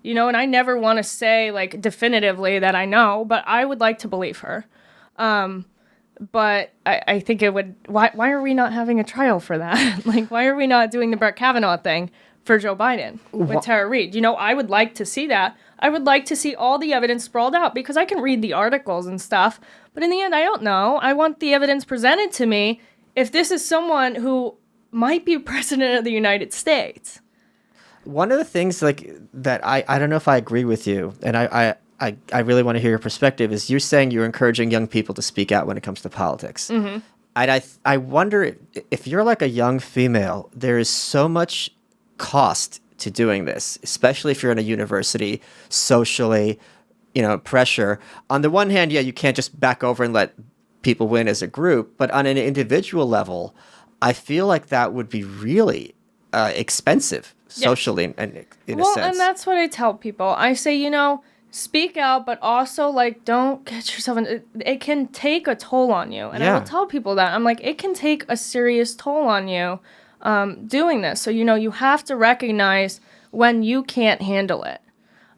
You know, and I never want to say, like, definitively that I know, but I would like to believe her. But I think it would, why are we not having a trial for that? Like, why are we not doing the Brett Kavanaugh thing for Joe Biden with Tara Reid? You know, I would like to see that. I would like to see all the evidence sprawled out because I can read the articles and stuff. But in the end, I don't know. I want the evidence presented to me if this is someone who might be president of the United States. One of the things like that I don't know if I agree with you, and I really want to hear your perspective, is you're saying you're encouraging young people to speak out when it comes to politics. Mm-hmm. I wonder if you're like a young female, there is so much cost to doing this, especially if you're in a university, socially, you know, pressure. On the one hand, yeah, you can't just back over and let people win as a group, but on an individual level, I feel like that would be really expensive socially and in a sense. Well, and that's what I tell people. I say, you know, speak out, but also, like, don't get yourself in... It can take a toll on you. And I will tell people that. I'm like, it can take a serious toll on you doing this. So, you know, you have to recognize when you can't handle it.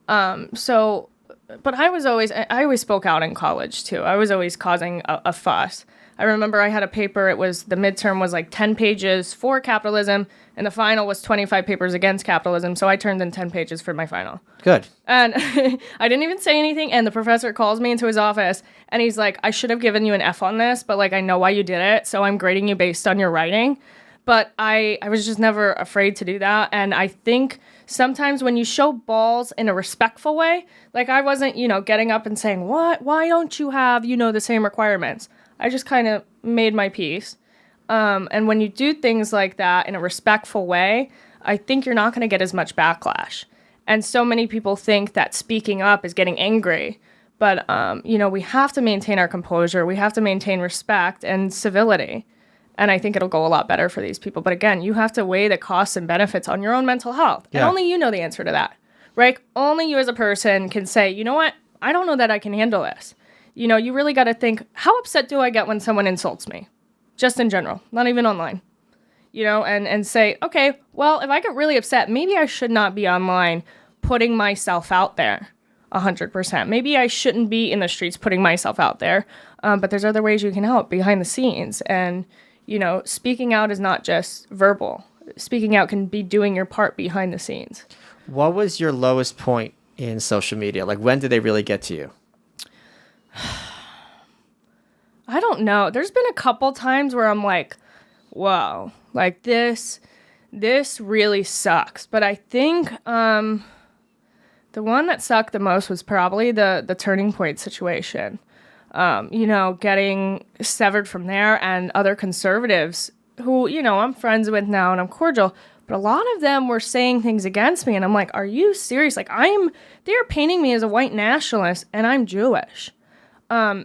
But I always spoke out in college, too. I was always causing a fuss. I remember I had a paper, the midterm was like 10 pages for capitalism, and the final was 25 papers against capitalism, so I turned in 10 pages for my final. Good. And I didn't even say anything, and the professor calls me into his office, and he's like, I should have given you an F on this, but, like, I know why you did it, so I'm grading you based on your writing. But I was just never afraid to do that, and I think sometimes when you show balls in a respectful way, like I wasn't, you know, getting up and saying, what? Why don't you have, you know, the same requirements? I just kind of made my peace. And when you do things like that in a respectful way, I think you're not going to get as much backlash. And so many people think that speaking up is getting angry. But, you know, we have to maintain our composure. We have to maintain respect and civility. And I think it'll go a lot better for these people. But again, you have to weigh the costs and benefits on your own mental health. Yeah. And only you know the answer to that, right? Only you as a person can say, you know what? I don't know that I can handle this. You know, you really got to think, how upset do I get when someone insults me? Just in general, not even online. You know, and say, okay, well, if I get really upset, maybe I should not be online putting myself out there 100%. Maybe I shouldn't be in the streets putting myself out there. But there's other ways you can help behind the scenes. And, you know, speaking out is not just verbal. Speaking out can be doing your part behind the scenes. What was your lowest point in social media? Like, when did they really get to you? I don't know. There's been a couple times where I'm like, whoa, like this really sucks. But I think the one that sucked the most was probably the Turning Point situation. You know, getting severed from there, and other conservatives who, you know, I'm friends with now and I'm cordial, but a lot of them were saying things against me, and I'm like, are you serious? Like, they're painting me as a white nationalist, and I'm Jewish.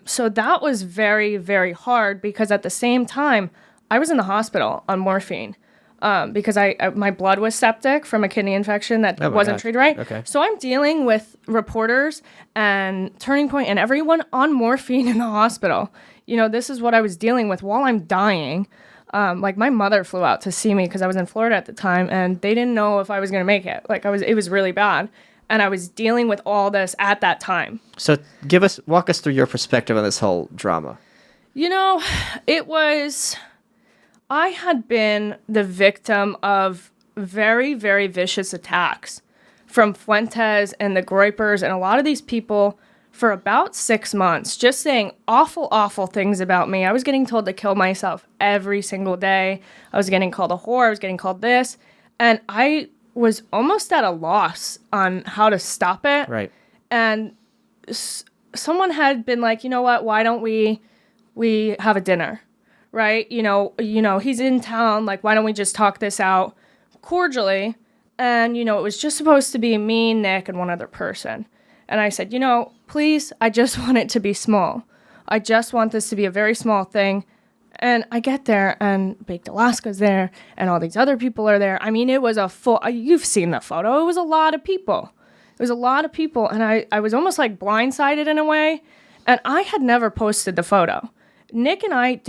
So that was very, very hard, because at the same time, I was in the hospital on morphine, because my blood was septic from a kidney infection that wasn't treated right. Okay. So I'm dealing with reporters and Turning Point and everyone on morphine in the hospital. You know, this is what I was dealing with while I'm dying. Like, my mother flew out to see me because I was in Florida at the time, and they didn't know if I was going to make it. Like, it was really bad. And I was dealing with all this at that time. So walk us through your perspective on this whole drama. You know, I had been the victim of very, very vicious attacks from Fuentes and the Groypers and a lot of these people for about 6 months, just saying awful, awful things about me. I was getting told to kill myself every single day. I was getting called a whore. I was getting called this. And I was almost at a loss on how to stop it. Right. And someone had been like, you know what, why don't we we have a dinner, right? He's in town. Like, why don't we just talk this out cordially? And, it was just supposed to be me, Nick, and one other person. And I said, please, I just want it to be small. I just want this to be a very small thing. And I get there, and Baked Alaska's there, and all these other people are there. I mean, it was you've seen the photo. It was a lot of people. And I was almost like blindsided in a way. And I had never posted the photo. Nick and I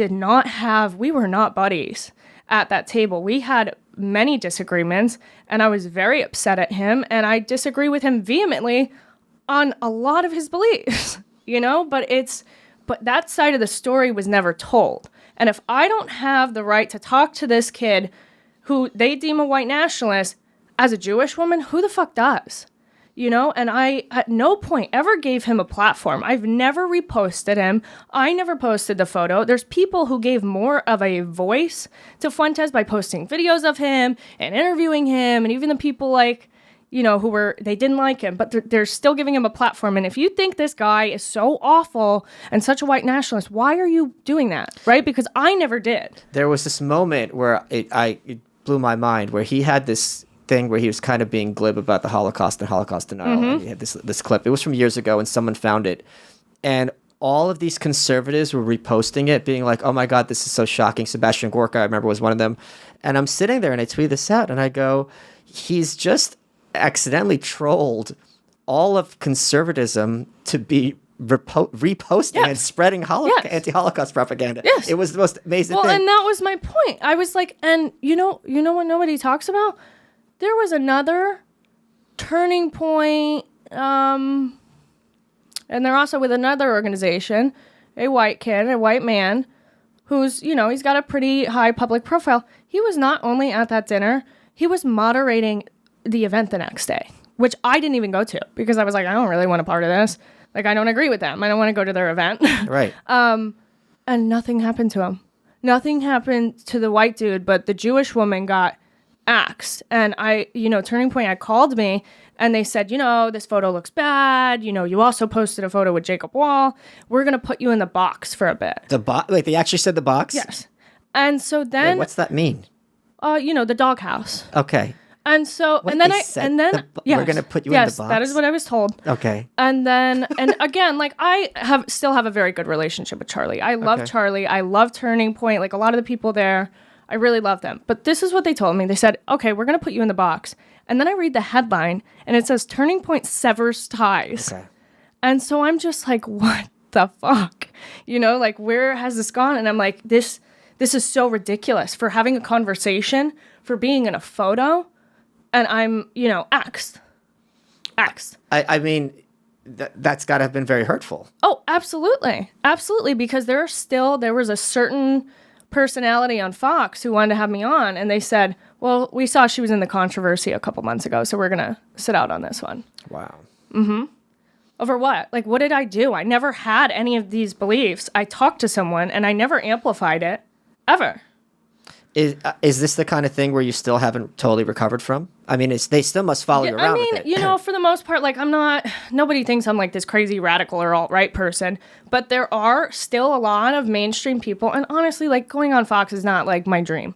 we were not buddies at that table. We had many disagreements, and I was very upset at him, and I disagree with him vehemently on a lot of his beliefs, but that side of the story was never told. And if I don't have the right to talk to this kid who they deem a white nationalist as a Jewish woman, who the fuck does? And I at no point ever gave him a platform. I've never reposted him. I never posted the photo. There's people who gave more of a voice to Fuentes by posting videos of him and interviewing him, and even the people they didn't like him, but they're still giving him a platform. And if you think this guy is so awful and such a white nationalist, why are you doing that, right? Because I never did. There was this moment where it blew my mind, where he had this thing where he was kind of being glib about the Holocaust and Holocaust denial. Mm-hmm. And he had this clip. It was from years ago, and someone found it. And all of these conservatives were reposting it, being like, oh my God, this is so shocking. Sebastian Gorka, I remember, was one of them. And I'm sitting there, and I tweet this out, and I go, he's just accidentally trolled all of conservatism to be reposting and spreading anti-Holocaust propaganda. Yes. It was the most amazing thing. Well, and that was my point. I was like, and you know what nobody talks about? There was another turning point, and they're also with another organization, a white kid, a white man, who's, he's got a pretty high public profile. He was not only at that dinner, he was moderating the event the next day, which I didn't even go to because I was like, I don't really want a part of this. Like, I don't agree with them. I don't want to go to their event. Right. And nothing happened to him. Nothing happened to the white dude, but the Jewish woman got axed. And Turning Point had called me, and they said, this photo looks bad. You also posted a photo with Jacob Wohl. We're going to put you in the box for a bit. Wait, they actually said the box? Yes. And so then... Wait, what's that mean? The doghouse. Okay. And so, We're going to put you in the box. Yes, that is what I was told. Okay. And then, and again, like still have a very good relationship with Charlie. I love Charlie. I love Turning Point. Like a lot of the people there, I really love them. But this is what they told me. They said, okay, we're going to put you in the box. And then I read the headline, and it says Turning Point severs ties. Okay. And so I'm just like, what the fuck? Where has this gone? And I'm like, this is so ridiculous for having a conversation, for being in a photo. And I'm, axed. I mean, that's got to have been very hurtful. Oh, absolutely. Absolutely. Because there was a certain personality on Fox who wanted to have me on. And they said, well, we saw she was in the controversy a couple months ago, so we're going to sit out on this one. Wow. Mm-hmm. Over what? Like, what did I do? I never had any of these beliefs. I talked to someone, and I never amplified it, ever. Is this the kind of thing where you still haven't totally recovered from? I mean, they still must follow you around with it. For the most part, like, nobody thinks I'm like this crazy radical or alt-right person, but there are still a lot of mainstream people, and honestly, like, going on Fox is not like my dream.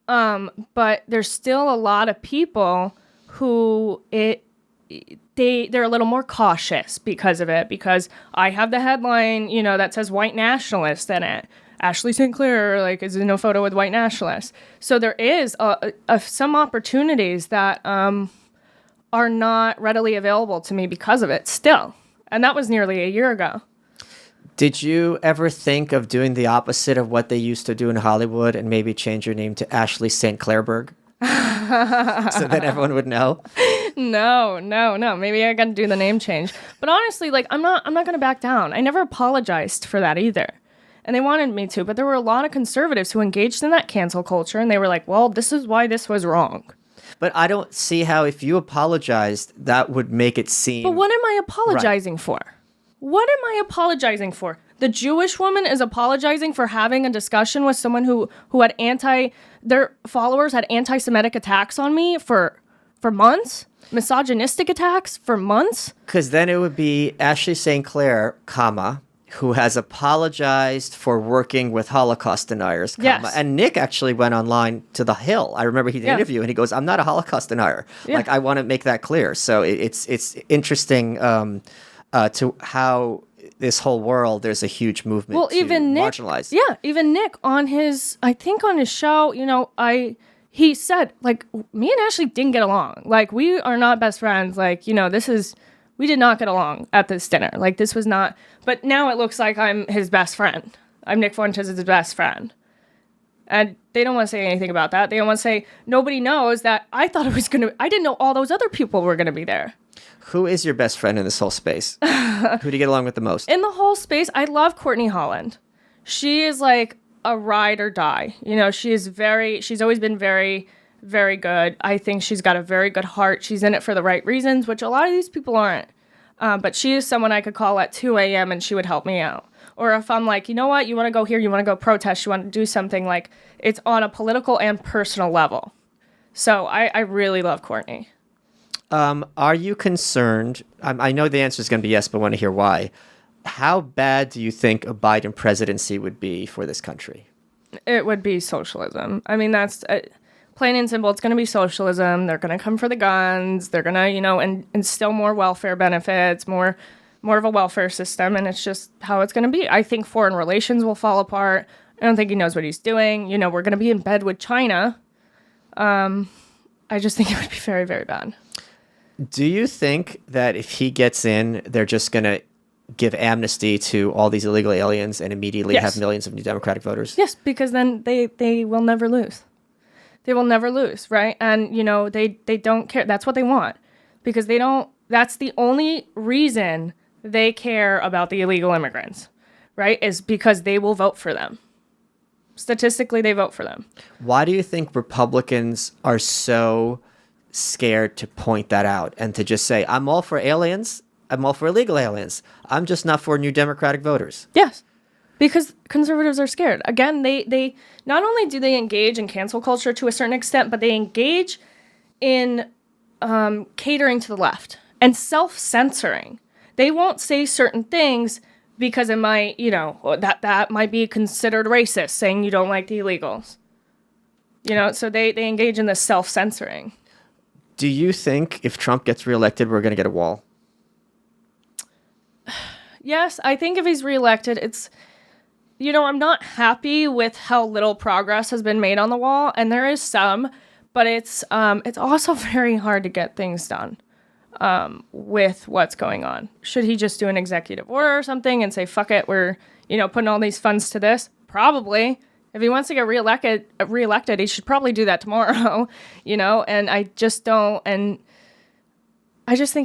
But there's still a lot of people who they're a little more cautious because of it, because I have the headline, that says white nationalist in it. Ashley StClair, like, is in a photo with white nationalists. So there is some opportunities that are not readily available to me because of it still. And that was nearly a year ago. Did you ever think of doing the opposite of what they used to do in Hollywood and maybe change your name to Ashley St. Clairberg? So that everyone would know? No. Maybe I got to do the name change. But honestly, like, I'm not going to back down. I never apologized for that either. And they wanted me to, but there were a lot of conservatives who engaged in that cancel culture, and they were like, well, this is why this was wrong. But I don't see how, if you apologized, that would make it seem... But what am I apologizing for? What am I apologizing for? The Jewish woman is apologizing for having a discussion with someone who had their followers had anti-Semitic attacks on me for months? Misogynistic attacks for months? Because then it would be Ashley St. Clair, who has apologized for working with Holocaust deniers. Yes. And Nick actually went online to The Hill. I remember he did an interview, and he goes, "I'm not a Holocaust denier." Yeah. Like, I want to make that clear. So it's interesting to how this whole world, there's a huge movement to even Nick, marginalize. Yeah, even Nick on his show, he said, like, me and Ashley didn't get along. Like, we are not best friends. Like, we did not get along at this dinner. Like, this was not, but now it looks like I'm his best friend. I'm Nick Fuentes' best friend. And they don't want to say anything about that. They don't want to say, nobody knows that I thought I didn't know all those other people were going to be there. Who is your best friend in this whole space? Who do you get along with the most? In the whole space, I love Courtney Holland. She is like a ride or die. She's always been very, very good. I think she's got a very good heart. She's in it for the right reasons, which a lot of these people aren't. But she is someone I could call at 2 a.m. and she would help me out. Or if I'm like, you know what, you want to go here, you want to go protest, you want to do something, like, it's on a political and personal level. So I really love Courtney. Are you concerned? I know the answer is going to be yes, but I want to hear why. How bad do you think a Biden presidency would be for this country? It would be socialism. I mean, that's plain and simple. It's going to be socialism. They're going to come for the guns. They're going to, instill more welfare benefits, more of a welfare system, and it's just how it's going to be. I think foreign relations will fall apart. I don't think he knows what he's doing. We're going to be in bed with China. I just think it would be very, very bad. Do you think that if he gets in, they're just going to give amnesty to all these illegal aliens and immediately have millions of new Democratic voters? Yes, because then they will never lose. They will never lose, right? And, they don't care. That's what they want. Because that's the only reason they care about the illegal immigrants, right? Is because they will vote for them. Statistically, they vote for them. Why do you think Republicans are so scared to point that out and to just say, I'm all for aliens, I'm all for illegal aliens, I'm just not for new Democratic voters? Yes, because conservatives are scared. Again, they not only do they engage in cancel culture to a certain extent, but they engage in catering to the left and self-censoring. They won't say certain things because it might, that might be considered racist, saying you don't like the illegals. So they engage in this self-censoring. Do you think if Trump gets reelected, we're going to get a wall? Yes, I think if he's reelected, it's, I'm not happy with how little progress has been made on the wall, and there is some, but it's also very hard to get things done with what's going on. Should he just do an executive order or something and say, fuck it, we're, putting all these funds to this? Probably. If he wants to get reelected, he should probably do that tomorrow, and I just think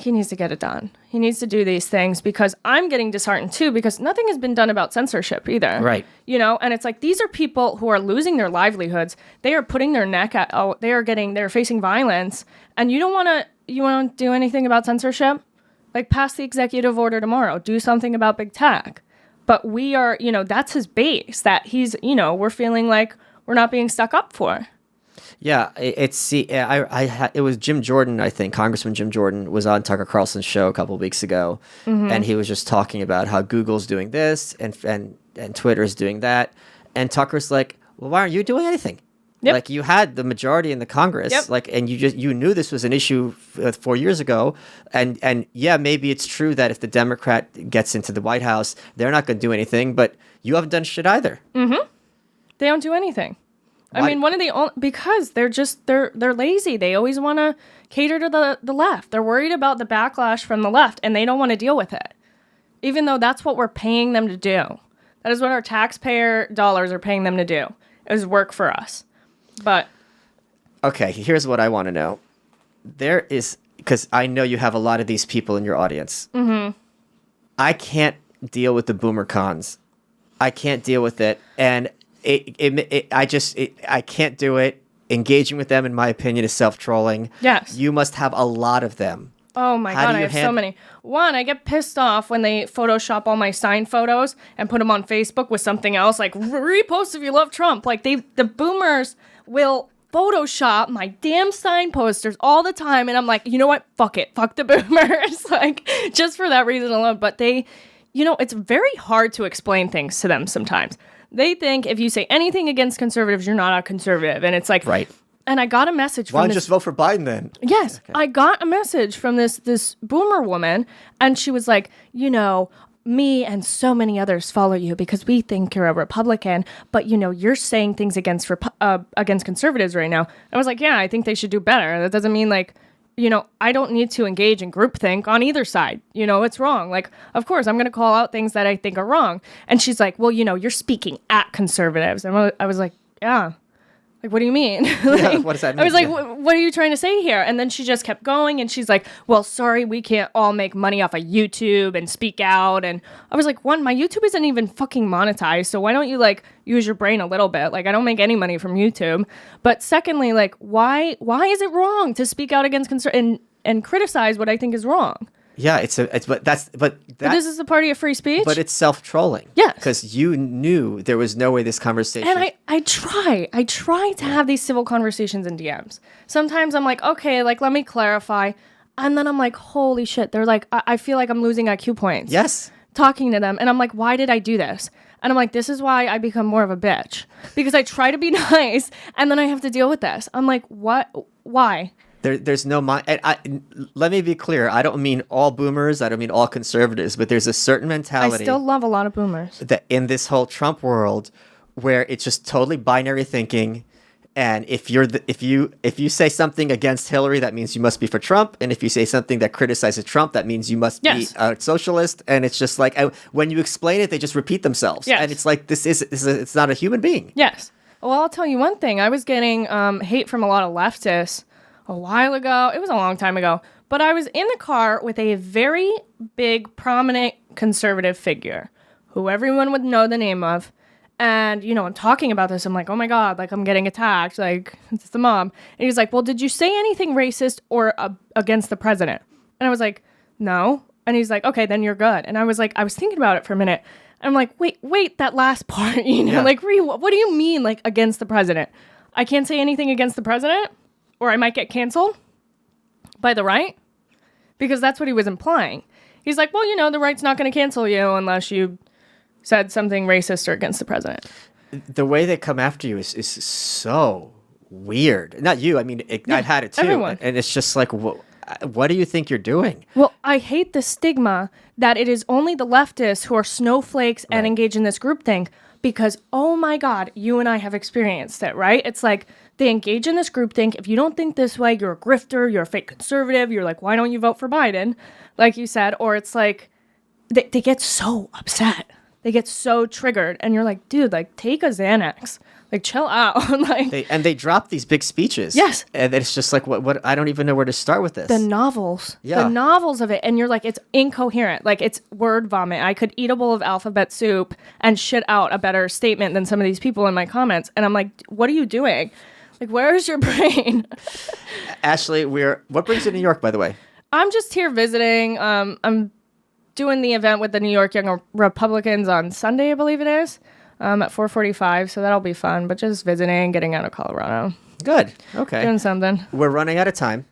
he needs to get it done. He needs to do these things because I'm getting disheartened too, because nothing has been done about censorship either. Right. And it's like, these are people who are losing their livelihoods. They are putting their neck out. They're facing violence. And you want to do anything about censorship? Like, pass the executive order tomorrow. Do something about big tech. But we are, that's his base, that he's, we're feeling like we're not being stuck up for. Yeah, it was Jim Jordan, I think, Congressman Jim Jordan was on Tucker Carlson's show a couple of weeks ago, and he was just talking about how Google's doing this and Twitter's doing that, and Tucker's like, well, why aren't you doing anything? Yep. Like, you had the majority in the Congress, yep. And you knew this was an issue 4 years ago, and yeah, maybe it's true that if the Democrat gets into the White House, they're not going to do anything, but you haven't done shit either. Mm-hmm. They don't do anything. Why? I mean, because they're lazy. They always want to cater to the left. They're worried about the backlash from the left, and they don't want to deal with it, even though that's what we're paying them to do. That is what our taxpayer dollars are paying them to do, is work for us. But okay, here's what I want to know. There is, because I know you have a lot of these people in your audience. Mm-hmm. I can't deal with the boomer cons. I can't deal with it, and I can't do it. Engaging with them, in my opinion, is self-trolling. Yes. You must have a lot of them. Oh my God, I have so many. One, I get pissed off when they Photoshop all my signed photos and put them on Facebook with something else, like, repost if you love Trump. Like, the boomers will Photoshop my damn sign posters all the time, and I'm like, you know what? Fuck it. Fuck the boomers. Like, just for that reason alone. But they it's very hard to explain things to them sometimes. They think if you say anything against conservatives, you're not a conservative. And it's like, right. And I got a message from Why don't you just vote for Biden then? Yes. Okay. I got a message from this boomer woman, and she was like, me and so many others follow you because we think you're a Republican, but you're saying things against conservatives right now. I was like, yeah, I think they should do better. That doesn't mean like, I don't need to engage in groupthink on either side. It's wrong. Like, of course, I'm going to call out things that I think are wrong. And she's like, well, you're speaking at conservatives. And I was like, yeah. Like, what do you mean? What does that mean? I was like, what are you trying to say here? And then she just kept going, and she's like, well, sorry, we can't all make money off of YouTube and speak out. And I was like, one, my YouTube isn't even fucking monetized, so why don't you, like, use your brain a little bit? Like, I don't make any money from YouTube. But secondly, like, why is it wrong to speak out against and criticize what I think is wrong? Yeah, but this is the party of free speech. But it's self-trolling. Yes. Because you knew there was no way this conversation. And I try to have these civil conversations in DMs. Sometimes I'm like, okay, like, let me clarify. And then I'm like, holy shit. They're like, I feel like I'm losing IQ points. Yes. Talking to them. And I'm like, why did I do this? And I'm like, this is why I become more of a bitch. Because I try to be nice, and then I have to deal with this. I'm like, what? Why? There's no mind. Let me be clear. I don't mean all boomers. I don't mean all conservatives. But there's a certain mentality. I still love a lot of boomers. That in this whole Trump world, where it's just totally binary thinking, and if you say something against Hillary, that means you must be for Trump, and if you say something that criticizes Trump, that means you must be a socialist. And it's just like when you explain it, they just repeat themselves. Yes. And it's like it's not a human being. Yes. Well, I'll tell you one thing. I was getting hate from a lot of leftists a while ago. It was a long time ago. But I was in the car with a very big, prominent conservative figure who everyone would know the name of. And, I'm talking about this. I'm like, oh my God, like, I'm getting attacked. Like, it's the mob. And he's like, well, did you say anything racist or against the president? And I was like, no. And he's like, okay, then you're good. And I was like, I was thinking about it for a minute. And I'm like, wait, that last part, like, what do you mean, like, against the president? I can't say anything against the president? Or I might get canceled by the right? Because that's what he was implying. He's like, well, the right's not going to cancel you unless you said something racist or against the president. The way they come after you is so weird. Not you. I mean, I've had it too. Everyone. And it's just like, what do you think you're doing? Well, I hate the stigma that it is only the leftists who are snowflakes and engage in this groupthink. Because, oh my God, you and I have experienced it, right? It's like they engage in this groupthink. If you don't think this way, you're a grifter, you're a fake conservative. You're like, why don't you vote for Biden? Like you said. Or it's like they get so upset. They get so triggered. And you're like, dude, like, take a Xanax. Like, chill out. Like, they drop these big speeches. Yes. And it's just like, what? I don't even know where to start with this. The novels. Yeah. The novels of it. And you're like, it's incoherent. Like, it's word vomit. I could eat a bowl of alphabet soup and shit out a better statement than some of these people in my comments. And I'm like, what are you doing? Like, where is your brain? Ashley, what brings you to New York, by the way? I'm just here visiting. I'm doing the event with the New York Young Republicans on Sunday, I believe it is. At 4:45, so that'll be fun. But just visiting, getting out of Colorado. Good. Okay. Doing something. We're running out of time.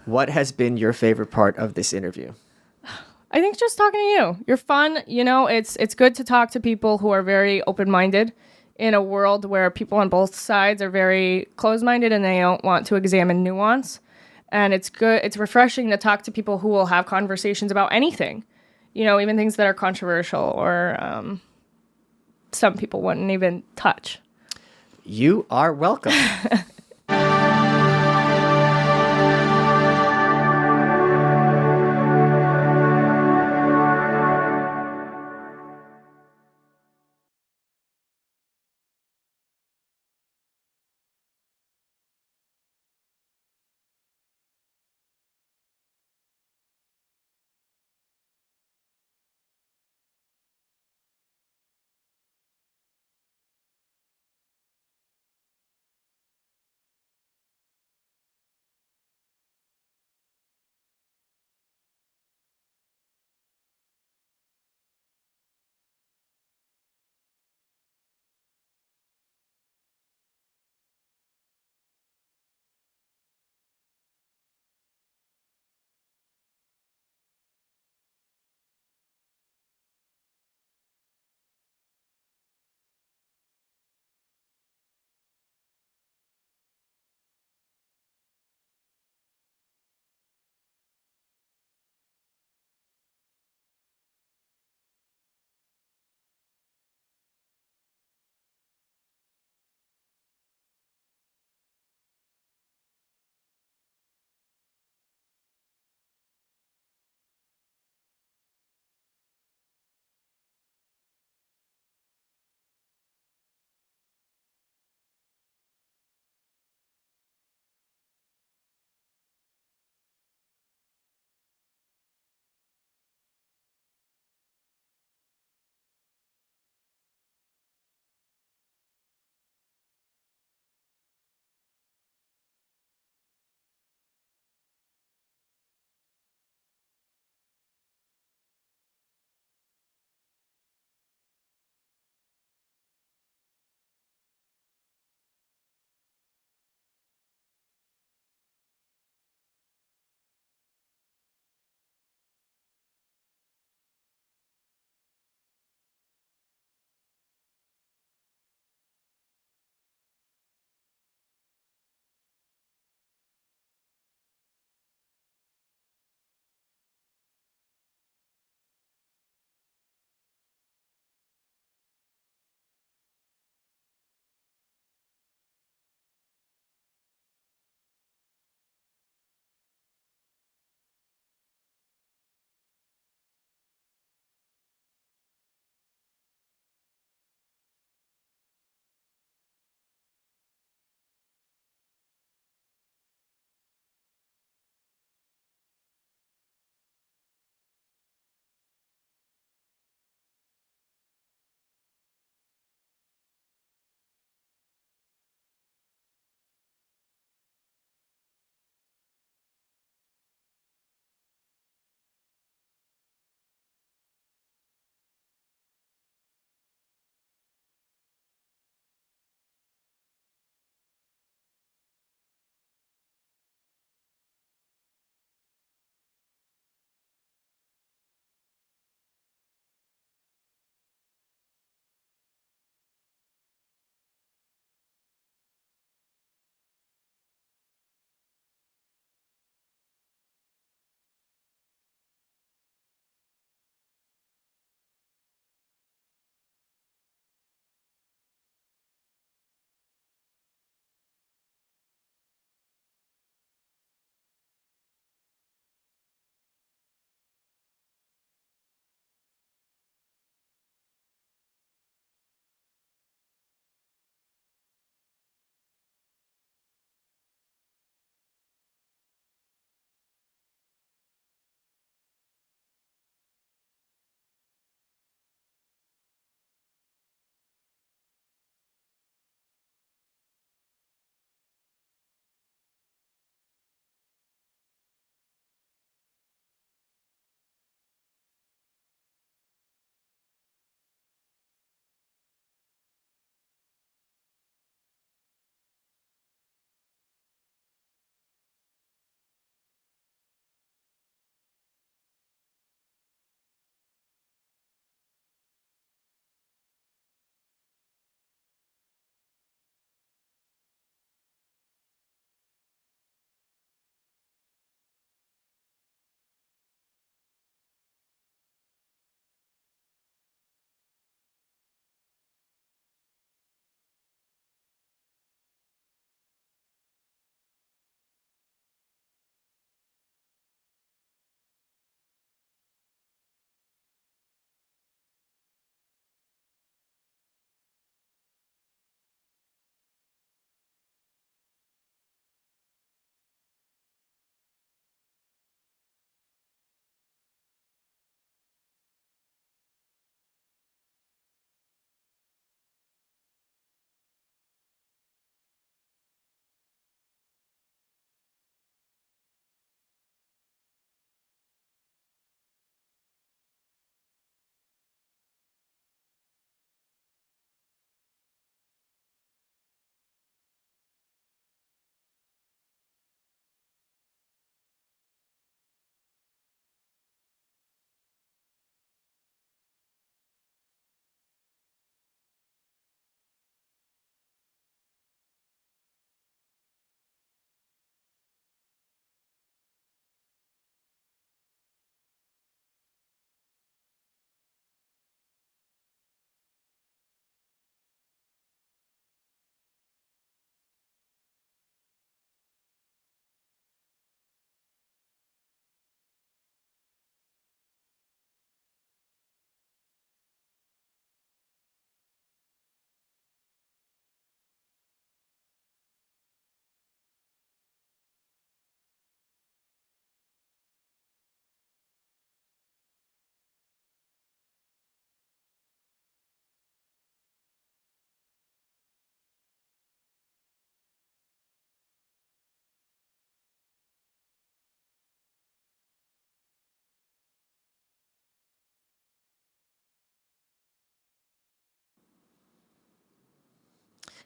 What has been your favorite part of this interview? I think just talking to you. You're fun. It's good to talk to people who are very open-minded in a world where people on both sides are very closed-minded and they don't want to examine nuance. And it's good. It's refreshing to talk to people who will have conversations about anything. Even things that are controversial or some people wouldn't even touch. You are welcome.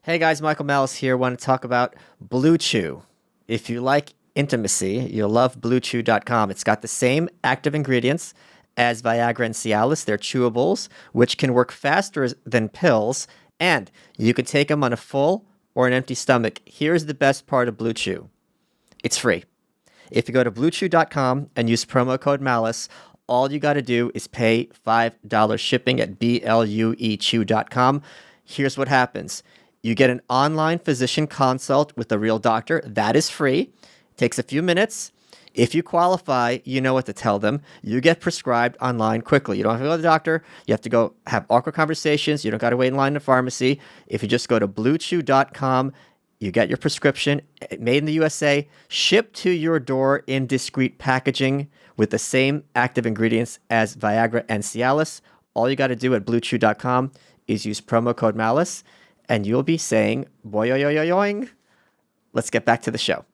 Hey guys, Michael Malice here. Want to talk about Blue Chew. If you like intimacy, you'll love BlueChew.com. It's got the same active ingredients as Viagra and Cialis. They're chewables, which can work faster than pills, and you can take them on a full or an empty stomach. Here's the best part of Blue Chew. It's free. If you go to BlueChew.com and use promo code Malice, all you got to do is pay $5 shipping at BLUEChew.com. Here's what happens. You get an online physician consult with a real doctor. That is free. Takes a few minutes. If you qualify, you know what to tell them. You get prescribed online quickly. You don't have to go to the doctor. You have to go have awkward conversations. You don't got to wait in line in the pharmacy. If you just go to BlueChew.com, you get your prescription, made in the USA, shipped to your door in discreet packaging with the same active ingredients as Viagra and Cialis. All you got to do at BlueChew.com is use promo code Malice, and you'll be saying, boing. Let's get back to the show.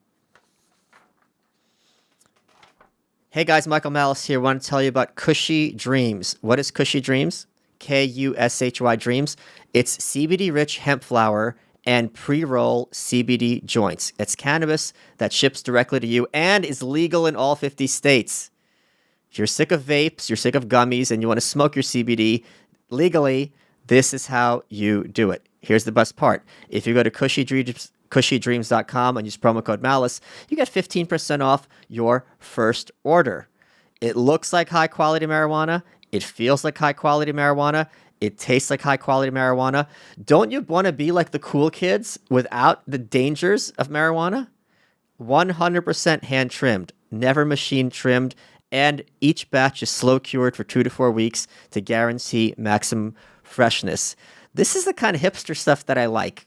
Hey guys, Michael Malice here. I want to tell you about Cushy Dreams. What is Cushy Dreams? Kushy Dreams. It's CBD-rich hemp flower and pre-roll CBD joints. It's cannabis that ships directly to you and is legal in all 50 states. If you're sick of vapes, you're sick of gummies, and you want to smoke your CBD legally, this is how you do it. Here's the best part. If you go to cushydreams.com and use promo code Malice, you get 15% off your first order. It looks like high-quality marijuana. It feels like high-quality marijuana. It tastes like high-quality marijuana. Don't you want to be like the cool kids without the dangers of marijuana? 100% hand-trimmed, never machine-trimmed, and each batch is slow-cured for 2 to 4 weeks to guarantee maximum freshness. This is the kind of hipster stuff that I like.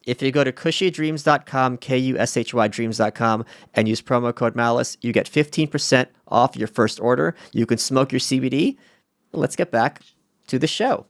If you go to cushydreams.com, Kushydreams.com, and use promo code Malice, you get 15% off your first order. You can smoke your CBD. Let's get back to the show.